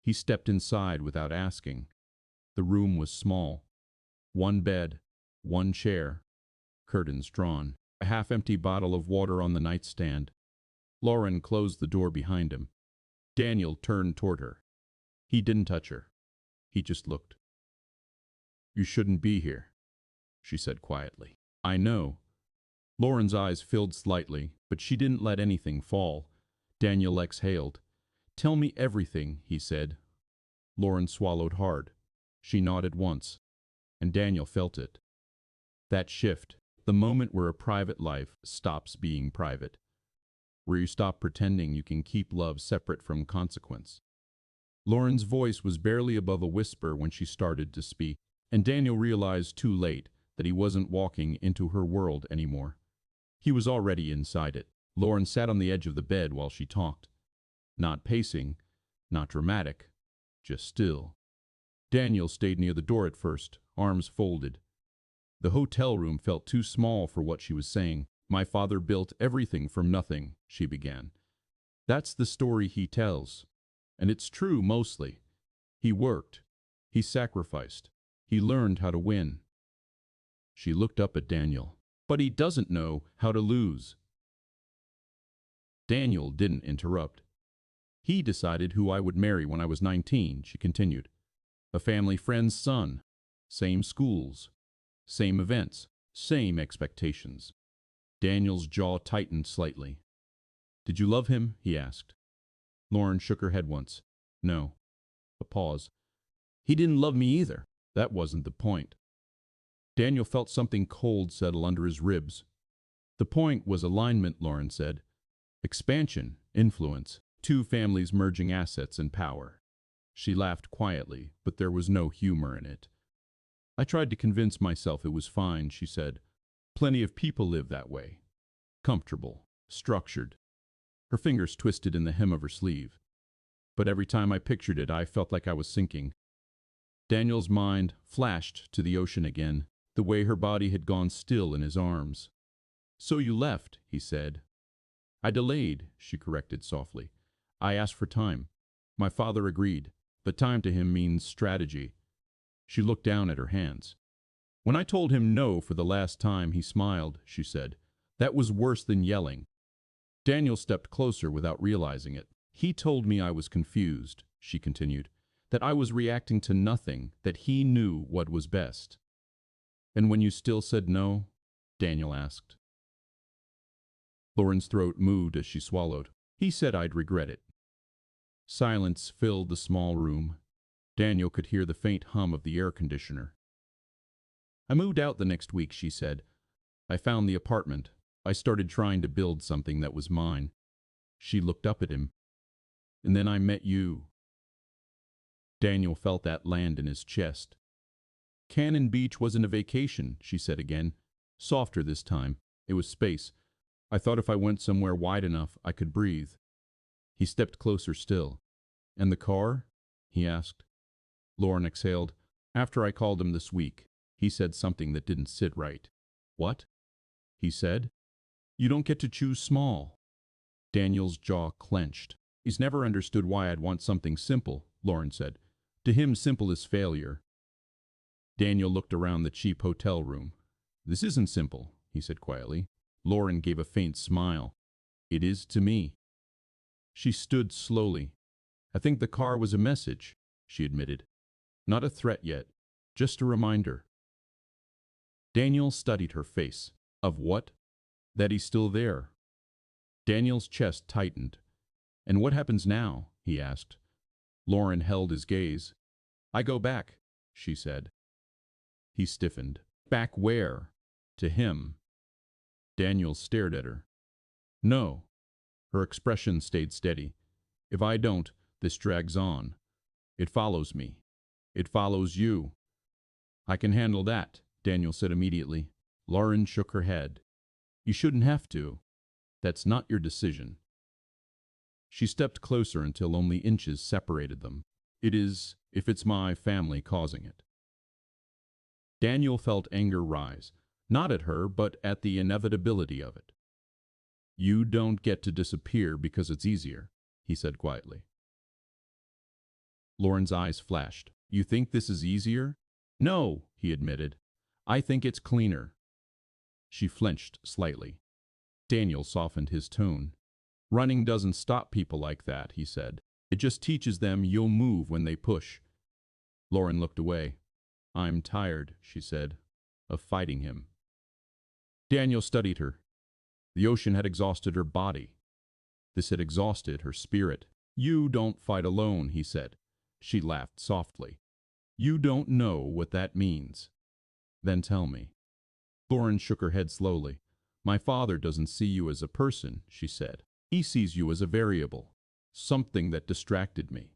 He stepped inside without asking. The room was small. One bed, one chair, curtains drawn, a half-empty bottle of water on the nightstand. Lauren closed the door behind him. Daniel turned toward her. He didn't touch her. He just looked. "You shouldn't be here," she said quietly. "I know." Lauren's eyes filled slightly, but she didn't let anything fall. Daniel exhaled. Tell me everything, he said. Lauren swallowed hard. She nodded once, and Daniel felt it. That shift, the moment where a private life stops being private, where you stop pretending you can keep love separate from consequence. Lauren's voice was barely above a whisper when she started to speak, and Daniel realized too late that he wasn't walking into her world anymore. He was already inside it. Lauren sat on the edge of the bed while she talked. Not pacing, not dramatic, just still. Daniel stayed near the door at first, arms folded. The hotel room felt too small for what she was saying. My father built everything from nothing, she began. That's the story he tells. And it's true mostly. He worked. He sacrificed. He learned how to win. She looked up at Daniel. But he doesn't know how to lose. Daniel didn't interrupt. He decided who I would marry when I was 19, she continued. A family friend's son. Same schools. Same events. Same expectations. Daniel's jaw tightened slightly. Did you love him? He asked. Lauren shook her head once. No. A pause. He didn't love me either. That wasn't the point. Daniel felt something cold settle under his ribs. The point was alignment, Lauren said. Expansion, influence, two families merging assets and power. She laughed quietly, but there was no humor in it. I tried to convince myself it was fine, she said. Plenty of people live that way. Comfortable, structured. Her fingers twisted in the hem of her sleeve. But every time I pictured it, I felt like I was sinking. Daniel's mind flashed to the ocean again, the way her body had gone still in his arms. So you left, he said. I delayed, she corrected softly. I asked for time. My father agreed, but time to him means strategy. She looked down at her hands. When I told him no for the last time, he smiled, she said. That was worse than yelling. Daniel stepped closer without realizing it. He told me I was confused, she continued, that I was reacting to nothing, that he knew what was best. And when you still said no? Daniel asked. Lauren's throat moved as she swallowed. He said I'd regret it. Silence filled the small room. Daniel could hear the faint hum of the air conditioner. I moved out the next week, she said. I found the apartment. I started trying to build something that was mine. She looked up at him. And then I met you. Daniel felt that land in his chest. Canon Beach wasn't a vacation, she said again. Softer this time. It was space. I thought if I went somewhere wide enough, I could breathe. He stepped closer still. And the car? He asked. Lauren exhaled. After I called him this week, he said something that didn't sit right. What? He said. You don't get to choose small. Daniel's jaw clenched. He's never understood why I'd want something simple, Lauren said. To him, simple is failure. Daniel looked around the cheap hotel room. This isn't simple, he said quietly. Lauren gave a faint smile. It is to me. She stood slowly. I think the car was a message, she admitted. Not a threat yet, just a reminder. Daniel studied her face. Of what? That he's still there. Daniel's chest tightened. And what happens now? He asked. Lauren held his gaze. I go back, she said. He stiffened. Back where? To him. Daniel stared at her. No. Her expression stayed steady. If I don't, this drags on. It follows me. It follows you. I can handle that, Daniel said immediately. Lauren shook her head. You shouldn't have to. That's not your decision. She stepped closer until only inches separated them. It is, if it's my family causing it. Daniel felt anger rise, not at her, but at the inevitability of it. You don't get to disappear because it's easier, he said quietly. Lauren's eyes flashed. You think this is easier? No, he admitted. I think it's cleaner. She flinched slightly. Daniel softened his tone. Running doesn't stop people like that, he said. It just teaches them you'll move when they push. Lauren looked away. I'm tired, she said, of fighting him. Daniel studied her. The ocean had exhausted her body. This had exhausted her spirit. You don't fight alone, he said. She laughed softly. You don't know what that means. Then tell me. Lauren shook her head slowly. My father doesn't see you as a person, she said. He sees you as a variable, something that distracted me.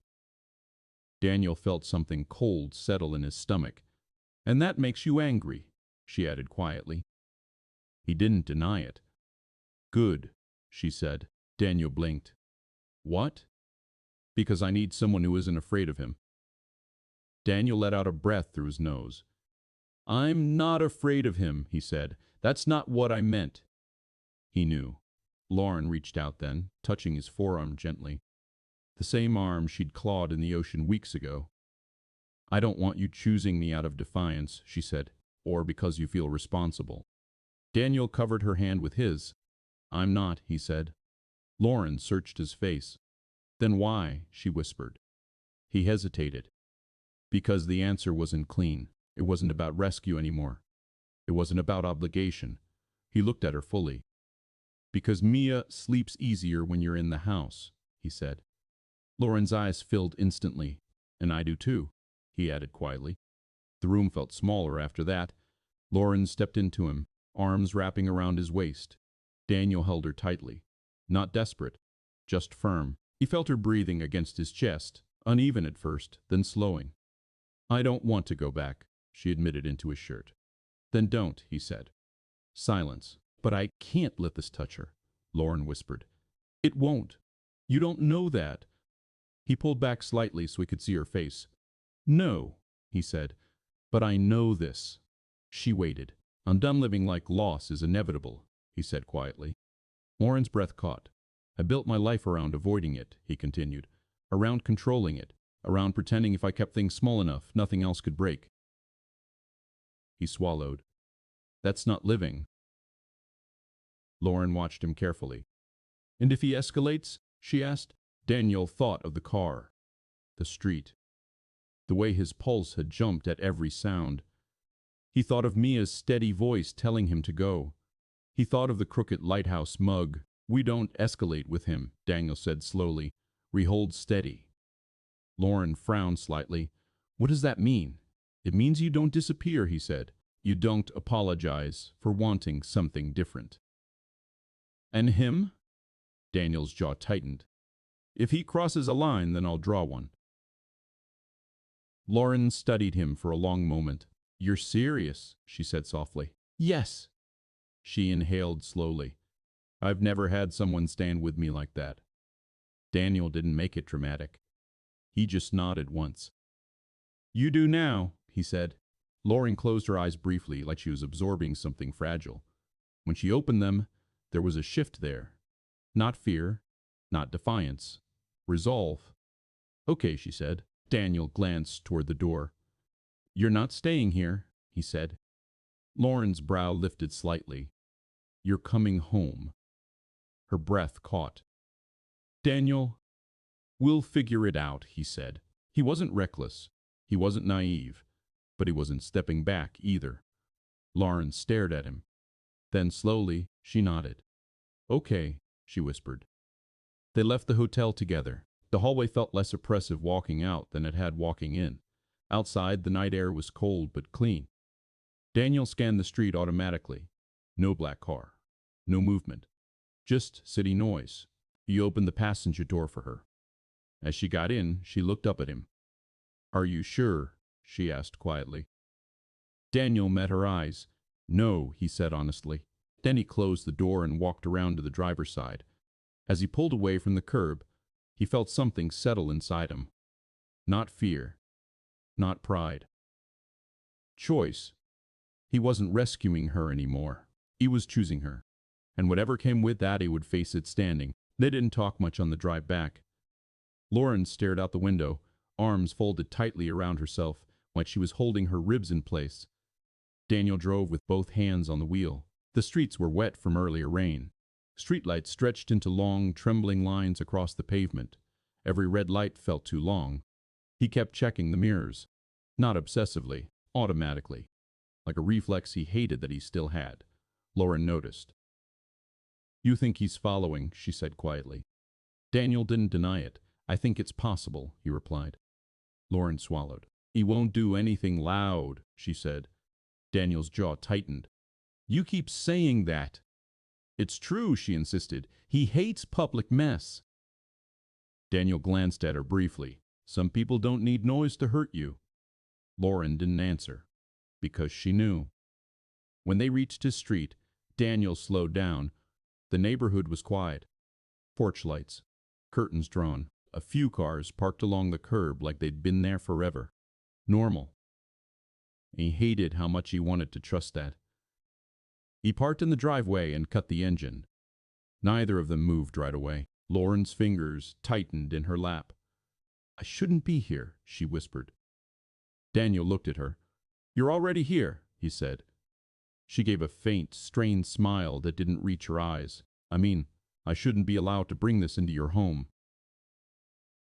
Daniel felt something cold settle in his stomach. And that makes you angry, she added quietly. He didn't deny it. Good, she said. Daniel blinked. What? Because I need someone who isn't afraid of him. Daniel let out a breath through his nose. I'm not afraid of him, he said. That's not what I meant. He knew. Lauren reached out then, touching his forearm gently. The same arm she'd clawed in the ocean weeks ago. I don't want you choosing me out of defiance, she said, or because you feel responsible. Daniel covered her hand with his. I'm not, he said. Lauren searched his face. Then why? She whispered. He hesitated. Because the answer wasn't clean. It wasn't about rescue anymore. It wasn't about obligation. He looked at her fully. Because Mia sleeps easier when you're in the house, he said. Lauren's eyes filled instantly. And I do too, he added quietly. The room felt smaller after that. Lauren stepped into him, arms wrapping around his waist. Daniel held her tightly. Not desperate, just firm. He felt her breathing against his chest, uneven at first, then slowing. I don't want to go back, she admitted into his shirt. Then don't, he said. Silence. But I can't let this touch her, Lauren whispered. It won't. You don't know that. He pulled back slightly so he could see her face. No, he said, but I know this. She waited. I'm done living like loss is inevitable, he said quietly. Lauren's breath caught. I built my life around avoiding it, he continued, around controlling it, around pretending if I kept things small enough, nothing else could break. He swallowed. That's not living. Lauren watched him carefully. And if he escalates? She asked. Daniel thought of the car, the street, the way his pulse had jumped at every sound. He thought of Mia's steady voice telling him to go. He thought of the crooked lighthouse mug. We don't escalate with him, Daniel said slowly. We hold steady. Lauren frowned slightly. What does that mean? It means you don't disappear, he said. You don't apologize for wanting something different. And him? Daniel's jaw tightened. If he crosses a line, then I'll draw one. Lauren studied him for a long moment. You're serious, she said softly. Yes. She inhaled slowly. I've never had someone stand with me like that. Daniel didn't make it dramatic. He just nodded once. You do now, he said. Lauren closed her eyes briefly, like she was absorbing something fragile. When she opened them, there was a shift there. Not fear, not defiance. Resolve. Okay, she said. Daniel glanced toward the door. You're not staying here, he said. Lauren's brow lifted slightly. You're coming home. Her breath caught. Daniel, we'll figure it out, he said. He wasn't reckless. He wasn't naive. But he wasn't stepping back either. Lauren stared at him. Then slowly, she nodded. Okay, she whispered. They left the hotel together. The hallway felt less oppressive walking out than it had walking in. Outside, the night air was cold but clean. Daniel scanned the street automatically. No black car. No movement. Just city noise. He opened the passenger door for her. As she got in, she looked up at him. Are you sure? She asked quietly. Daniel met her eyes. No, he said honestly. Then he closed the door and walked around to the driver's side. As he pulled away from the curb, he felt something settle inside him. Not fear. Not pride. Choice. He wasn't rescuing her anymore. He was choosing her. And whatever came with that, he would face it standing. They didn't talk much on the drive back. Lauren stared out the window, arms folded tightly around herself, like she was holding her ribs in place. Daniel drove with both hands on the wheel. The streets were wet from earlier rain. Streetlights stretched into long, trembling lines across the pavement. Every red light felt too long. He kept checking the mirrors. Not obsessively, automatically. Like a reflex he hated that he still had. Lauren noticed. You think he's following, she said quietly. Daniel didn't deny it. I think it's possible, he replied. Lauren swallowed. He won't do anything loud, she said. Daniel's jaw tightened. You keep saying that. It's true, she insisted. He hates public mess. Daniel glanced at her briefly. Some people don't need noise to hurt you. Lauren didn't answer, because she knew. When they reached his street, Daniel slowed down. The neighborhood was quiet. Porch lights, curtains drawn, a few cars parked along the curb like they'd been there forever. Normal. He hated how much he wanted to trust that. He parked in the driveway and cut the engine. Neither of them moved right away. Lauren's fingers tightened in her lap. I shouldn't be here, she whispered. Daniel looked at her. You're already here, he said. She gave a faint, strained smile that didn't reach her eyes. I mean, I shouldn't be allowed to bring this into your home.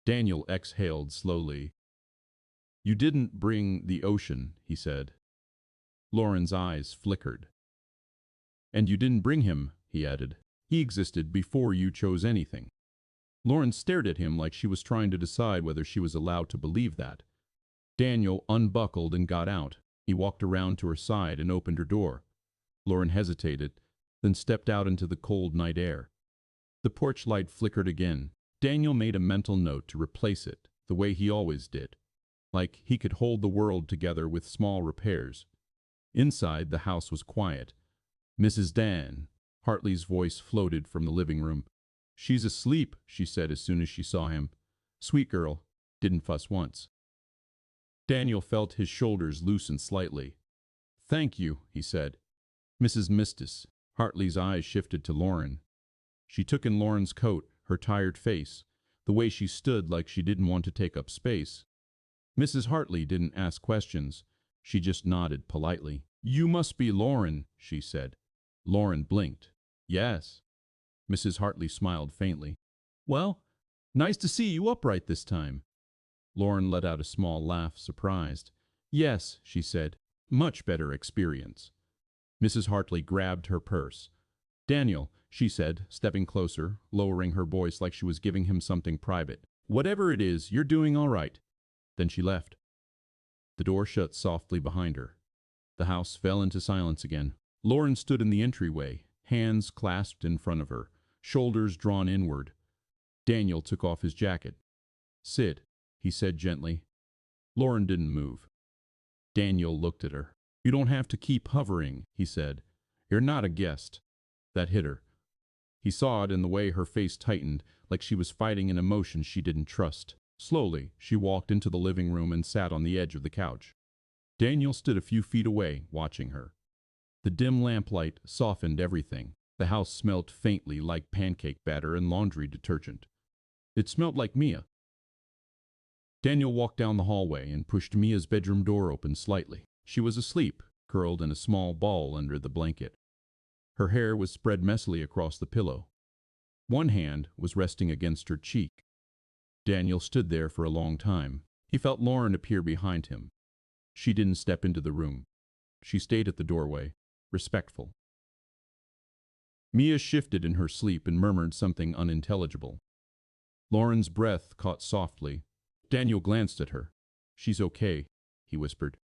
Daniel exhaled slowly. You didn't bring the ocean, he said. Lauren's eyes flickered. And you didn't bring him, he added. He existed before you chose anything. Lauren stared at him like she was trying to decide whether she was allowed to believe that. Daniel unbuckled and got out. He walked around to her side and opened her door. Lauren hesitated, then stepped out into the cold night air. The porch light flickered again. Daniel made a mental note to replace it, the way he always did, like he could hold the world together with small repairs. Inside, the house was quiet. Mrs. Dan, Hartley's voice floated from the living room. She's asleep, she said as soon as she saw him. Sweet girl, didn't fuss once. Daniel felt his shoulders loosen slightly. Thank you, he said. Mrs. Mistis. Hartley's eyes shifted to Lauren. She took in Lauren's coat, her tired face, the way she stood like she didn't want to take up space. Mrs. Hartley didn't ask questions. She just nodded politely. You must be Lauren, she said. Lauren blinked. Yes. Mrs. Hartley smiled faintly. Well, nice to see you upright this time. Lauren let out a small laugh, surprised. Yes, she said. Much better experience. Mrs. Hartley grabbed her purse. Daniel, she said, stepping closer, lowering her voice like she was giving him something private. Whatever it is, you're doing all right. Then she left. The door shut softly behind her. The house fell into silence again. Lauren stood in the entryway, hands clasped in front of her, shoulders drawn inward. Daniel took off his jacket. Sit, he said gently. Lauren didn't move. Daniel looked at her. You don't have to keep hovering, he said. You're not a guest. That hit her. He saw it in the way her face tightened, like she was fighting an emotion she didn't trust. Slowly, she walked into the living room and sat on the edge of the couch. Daniel stood a few feet away, watching her. The dim lamplight softened everything. The house smelled faintly like pancake batter and laundry detergent. It smelled like Mia. Daniel walked down the hallway and pushed Mia's bedroom door open slightly. She was asleep, curled in a small ball under the blanket. Her hair was spread messily across the pillow. One hand was resting against her cheek. Daniel stood there for a long time. He felt Lauren appear behind him. She didn't step into the room. She stayed at the doorway, respectful. Mia shifted in her sleep and murmured something unintelligible. Lauren's breath caught softly. Daniel glanced at her. She's okay, he whispered.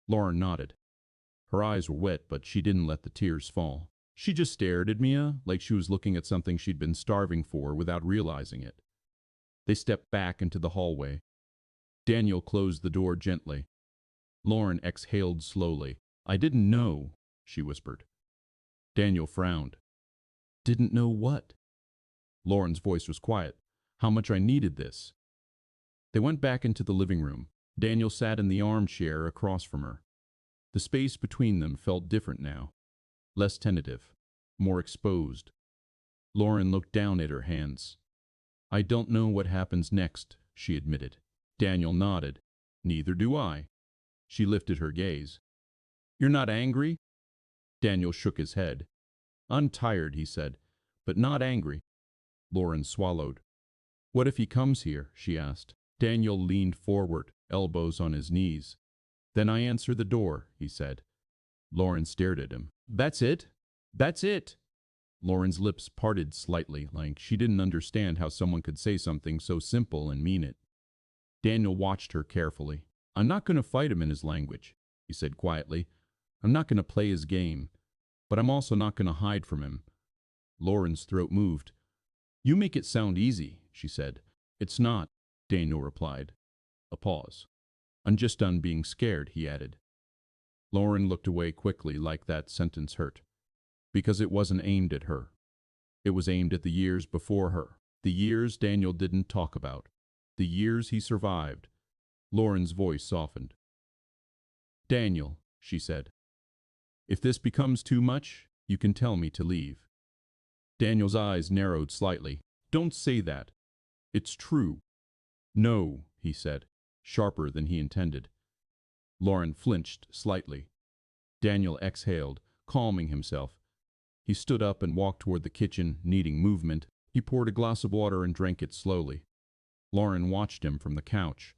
Lauren nodded. Her eyes were wet, but she didn't let the tears fall. She just stared at Mia like she was looking at something she'd been starving for without realizing it. They stepped back into the hallway. Daniel closed the door gently. Lauren exhaled slowly. I didn't know, she whispered. Daniel frowned. Didn't know what? Lauren's voice was quiet. How much I needed this. They went back into the living room. Daniel sat in the armchair across from her. The space between them felt different now. Less tentative, more exposed. Lauren looked down at her hands. I don't know what happens next, she admitted. Daniel nodded. Neither do I. She lifted her gaze. You're not angry? Daniel shook his head. I'm tired, he said, but not angry. Lauren swallowed. What if he comes here? She asked. Daniel leaned forward, elbows on his knees. Then I answer the door, he said. Lauren stared at him. That's it? That's it? Lauren's lips parted slightly, like she didn't understand how someone could say something so simple and mean it. Daniel watched her carefully. I'm not going to fight him in his language, he said quietly. I'm not going to play his game, but I'm also not going to hide from him. Lauren's throat moved. You make it sound easy, she said. It's not, Daniel replied. A pause. I'm just done being scared, he added. Lauren looked away quickly, like that sentence hurt. Because it wasn't aimed at her. It was aimed at the years before her. The years Daniel didn't talk about. The years he survived. Lauren's voice softened. Daniel, she said. If this becomes too much, you can tell me to leave. Daniel's eyes narrowed slightly. Don't say that. It's true. No, he said, sharper than he intended. Lauren flinched slightly. Daniel exhaled, calming himself. He stood up and walked toward the kitchen, needing movement. He poured a glass of water and drank it slowly. Lauren watched him from the couch.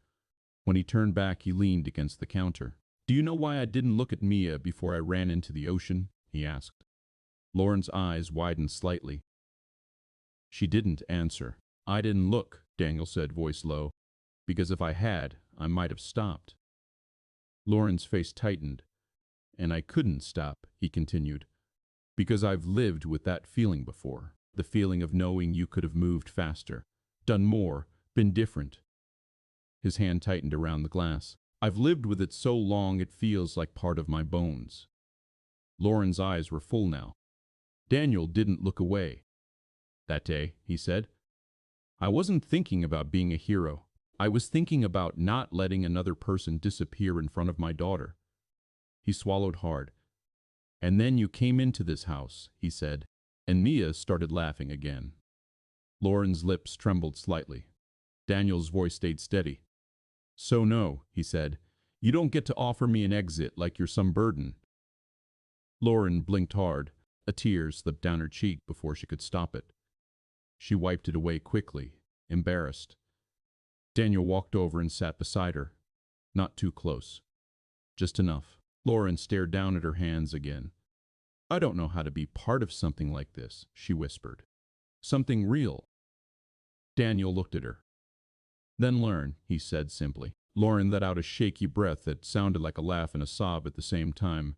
When he turned back, he leaned against the counter. Do you know why I didn't look at Mia before I ran into the ocean? He asked. Lauren's eyes widened slightly. She didn't answer. I didn't look, Daniel said, voice low, because if I had, I might have stopped. Lauren's face tightened. And I couldn't stop, he continued, because I've lived with that feeling before, the feeling of knowing you could have moved faster, done more, been different. His hand tightened around the glass. I've lived with it so long it feels like part of my bones. Lauren's eyes were full now. Daniel didn't look away. That day, he said, I wasn't thinking about being a hero. I was thinking about not letting another person disappear in front of my daughter. He swallowed hard. And then you came into this house, he said, and Mia started laughing again. Lauren's lips trembled slightly. Daniel's voice stayed steady. So no, he said, you don't get to offer me an exit like you're some burden. Lauren blinked hard. A tear slipped down her cheek before she could stop it. She wiped it away quickly, embarrassed. Daniel walked over and sat beside her. Not too close. Just enough. Lauren stared down at her hands again. I don't know how to be part of something like this, she whispered. Something real. Daniel looked at her. Then learn, he said simply. Lauren let out a shaky breath that sounded like a laugh and a sob at the same time.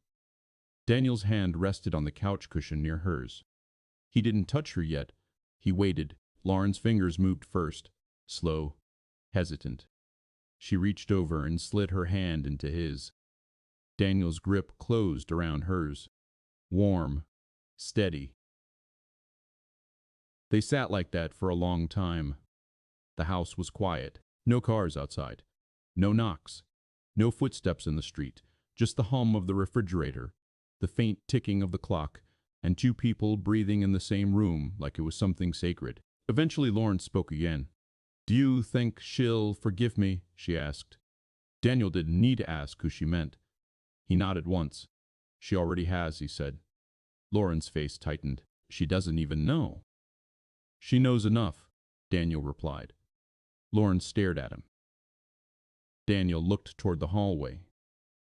Daniel's hand rested on the couch cushion near hers. He didn't touch her yet. He waited. Lauren's fingers moved first, slow, hesitant. She reached over and slid her hand into his. Daniel's grip closed around hers. Warm, steady. They sat like that for a long time. The house was quiet. No cars outside. No knocks. No footsteps in the street. Just the hum of the refrigerator, the faint ticking of the clock, and two people breathing in the same room like it was something sacred. Eventually Lauren spoke again. Do you think she'll forgive me? She asked. Daniel didn't need to ask who she meant. He nodded once. She already has, he said. Lauren's face tightened. She doesn't even know. She knows enough, Daniel replied. Lauren stared at him. Daniel looked toward the hallway.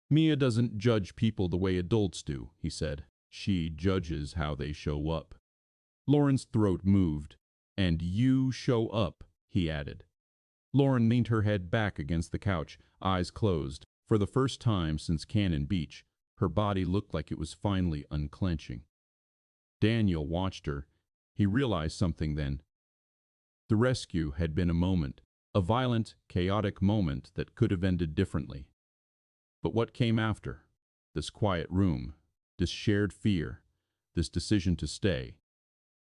Mia doesn't judge people the way adults do, he said. She judges how they show up. Lauren's throat moved. And you show up, he added. Lauren leaned her head back against the couch, eyes closed. For the first time since Canon Beach, her body looked like it was finally unclenching. Daniel watched her. He realized something then. The rescue had been a moment, a violent, chaotic moment that could have ended differently. But what came after? This quiet room, this shared fear, this decision to stay.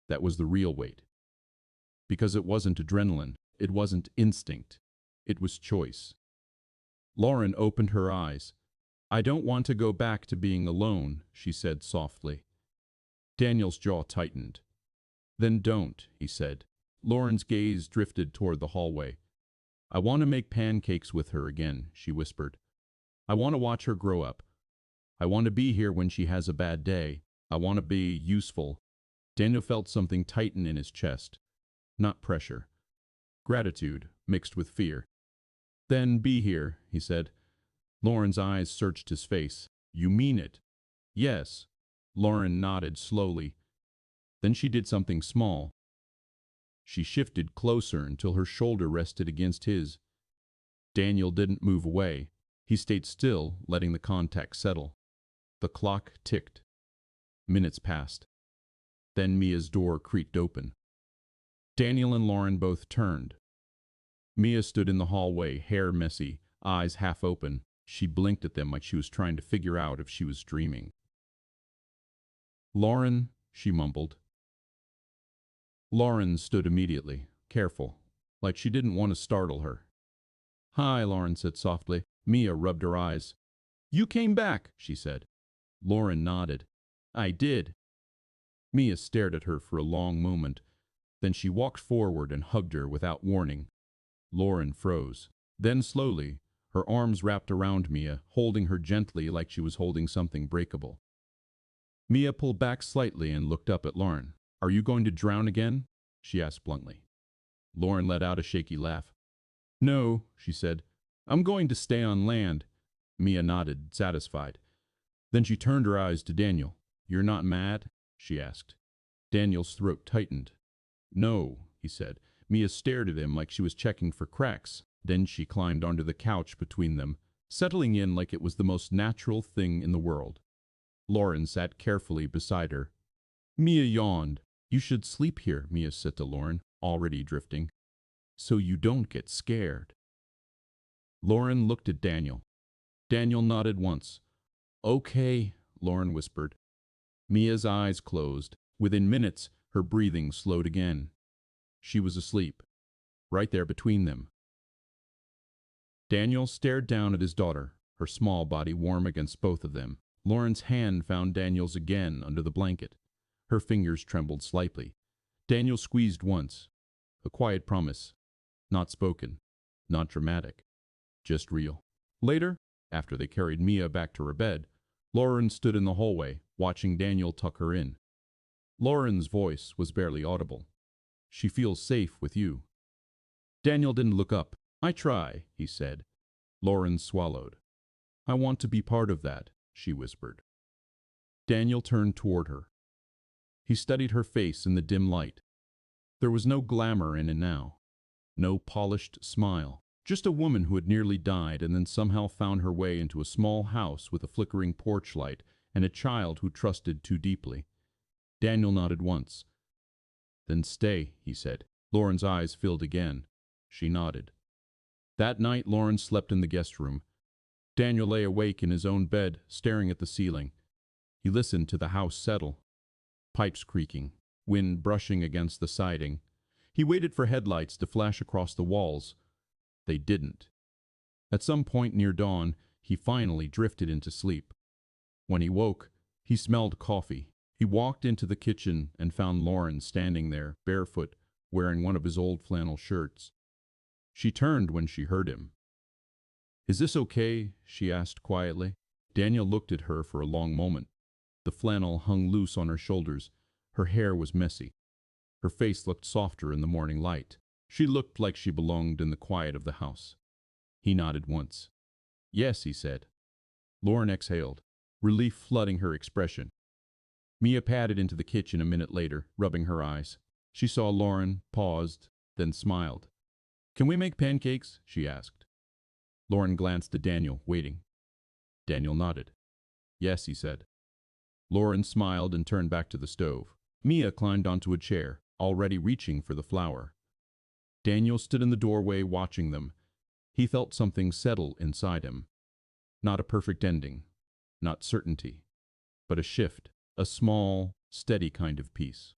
That was the real weight. Because it wasn't adrenaline, it wasn't instinct, it was choice. Lauren opened her eyes. I don't want to go back to being alone, she said softly. Daniel's jaw tightened. Then don't, he said. Lauren's gaze drifted toward the hallway. I want to make pancakes with her again, she whispered. I want to watch her grow up. I want to be here when she has a bad day. I want to be useful. Daniel felt something tighten in his chest. Not pressure. Gratitude mixed with fear. Then be here, he said. Lauren's eyes searched his face. You mean it? Yes. Lauren nodded slowly. Then she did something small. She shifted closer until her shoulder rested against his. Daniel didn't move away. He stayed still, letting the contact settle. The clock ticked. Minutes passed. Then Mia's door creaked open. Daniel and Lauren both turned. Mia stood in the hallway, hair messy, eyes half open. She blinked at them like she was trying to figure out if she was dreaming. "Lauren," she mumbled. Lauren stood immediately, careful, like she didn't want to startle her. "Hi," Lauren said softly. Mia rubbed her eyes. "You came back," she said. Lauren nodded. "I did." Mia stared at her for a long moment. Then she walked forward and hugged her without warning. Lauren froze. Then slowly, her arms wrapped around Mia, holding her gently like she was holding something breakable. Mia pulled back slightly and looked up at Lauren. "Are you going to drown again?" she asked bluntly. Lauren let out a shaky laugh. "No," she said. "I'm going to stay on land." Mia nodded, satisfied. Then she turned her eyes to Daniel. "You're not mad?" she asked. Daniel's throat tightened. "No," he said. Mia stared at him like she was checking for cracks. Then she climbed onto the couch between them, settling in like it was the most natural thing in the world. Lauren sat carefully beside her. Mia yawned. "You should sleep here," Mia said to Lauren, already drifting, "so you don't get scared." Lauren looked at Daniel. Daniel nodded once. "Okay," Lauren whispered. Mia's eyes closed. Within minutes, her breathing slowed again. She was asleep, right there between them. Daniel stared down at his daughter, her small body warm against both of them. Lauren's hand found Daniel's again under the blanket. Her fingers trembled slightly. Daniel squeezed once. A quiet promise. Not spoken. Not dramatic. Just real. Later, after they carried Mia back to her bed, Lauren stood in the hallway, watching Daniel tuck her in. Lauren's voice was barely audible. "She feels safe with you." Daniel didn't look up. "I try," he said. Lauren swallowed. "I want to be part of that," she whispered. Daniel turned toward her. He studied her face in the dim light. There was no glamour in it now. No polished smile. Just a woman who had nearly died and then somehow found her way into a small house with a flickering porch light and a child who trusted too deeply. Daniel nodded once. "Then stay," he said. Lauren's eyes filled again. She nodded. That night, Lauren slept in the guest room. Daniel lay awake in his own bed, staring at the ceiling. He listened to the house settle. Pipes creaking, wind brushing against the siding. He waited for headlights to flash across the walls. They didn't. At some point near dawn, he finally drifted into sleep. When he woke, he smelled coffee. He walked into the kitchen and found Lauren standing there, barefoot, wearing one of his old flannel shirts. She turned when she heard him. "Is this okay?" she asked quietly. Daniel looked at her for a long moment. The flannel hung loose on her shoulders. Her hair was messy. Her face looked softer in the morning light. She looked like she belonged in the quiet of the house. He nodded once. "Yes," he said. Lauren exhaled, relief flooding her expression. Mia padded into the kitchen a minute later, rubbing her eyes. She saw Lauren, paused, then smiled. "Can we make pancakes?" she asked. Lauren glanced at Daniel, waiting. Daniel nodded. "Yes," he said. Lauren smiled and turned back to the stove. Mia climbed onto a chair, already reaching for the flour. Daniel stood in the doorway watching them. He felt something settle inside him. Not a perfect ending, not certainty, but a shift, a small, steady kind of peace.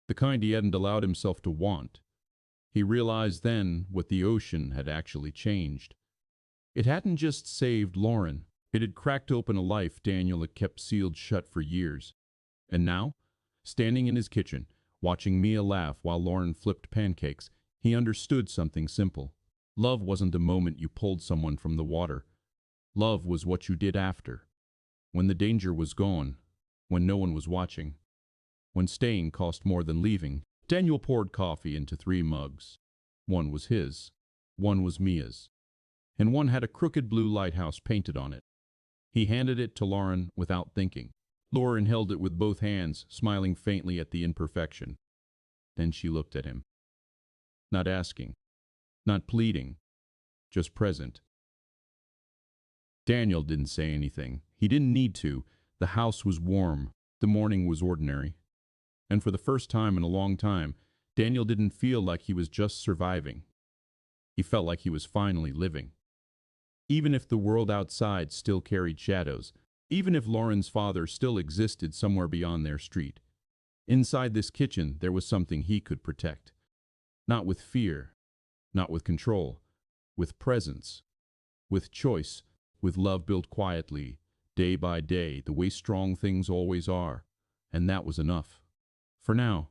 The kind he hadn't allowed himself to want. He realized then what the ocean had actually changed. It hadn't just saved Lauren. It had cracked open a life Daniel had kept sealed shut for years. And now, standing in his kitchen, watching Mia laugh while Lauren flipped pancakes, he understood something simple. Love wasn't a moment you pulled someone from the water. Love was what you did after. When the danger was gone, when no one was watching, when staying cost more than leaving. Daniel poured coffee into 3 mugs. One was his, one was Mia's, and one had a crooked blue lighthouse painted on it. He handed it to Lauren without thinking. Lauren held it with both hands, smiling faintly at the imperfection. Then she looked at him. Not asking, not pleading, just present. Daniel didn't say anything. He didn't need to. The house was warm. The morning was ordinary. And for the first time in a long time, Daniel didn't feel like he was just surviving. He felt like he was finally living. Even if the world outside still carried shadows, even if Lauren's father still existed somewhere beyond their street, inside this kitchen there was something he could protect. Not with fear, not with control, with presence, with choice, with love built quietly, day by day, the way strong things always are. And that was enough. For now.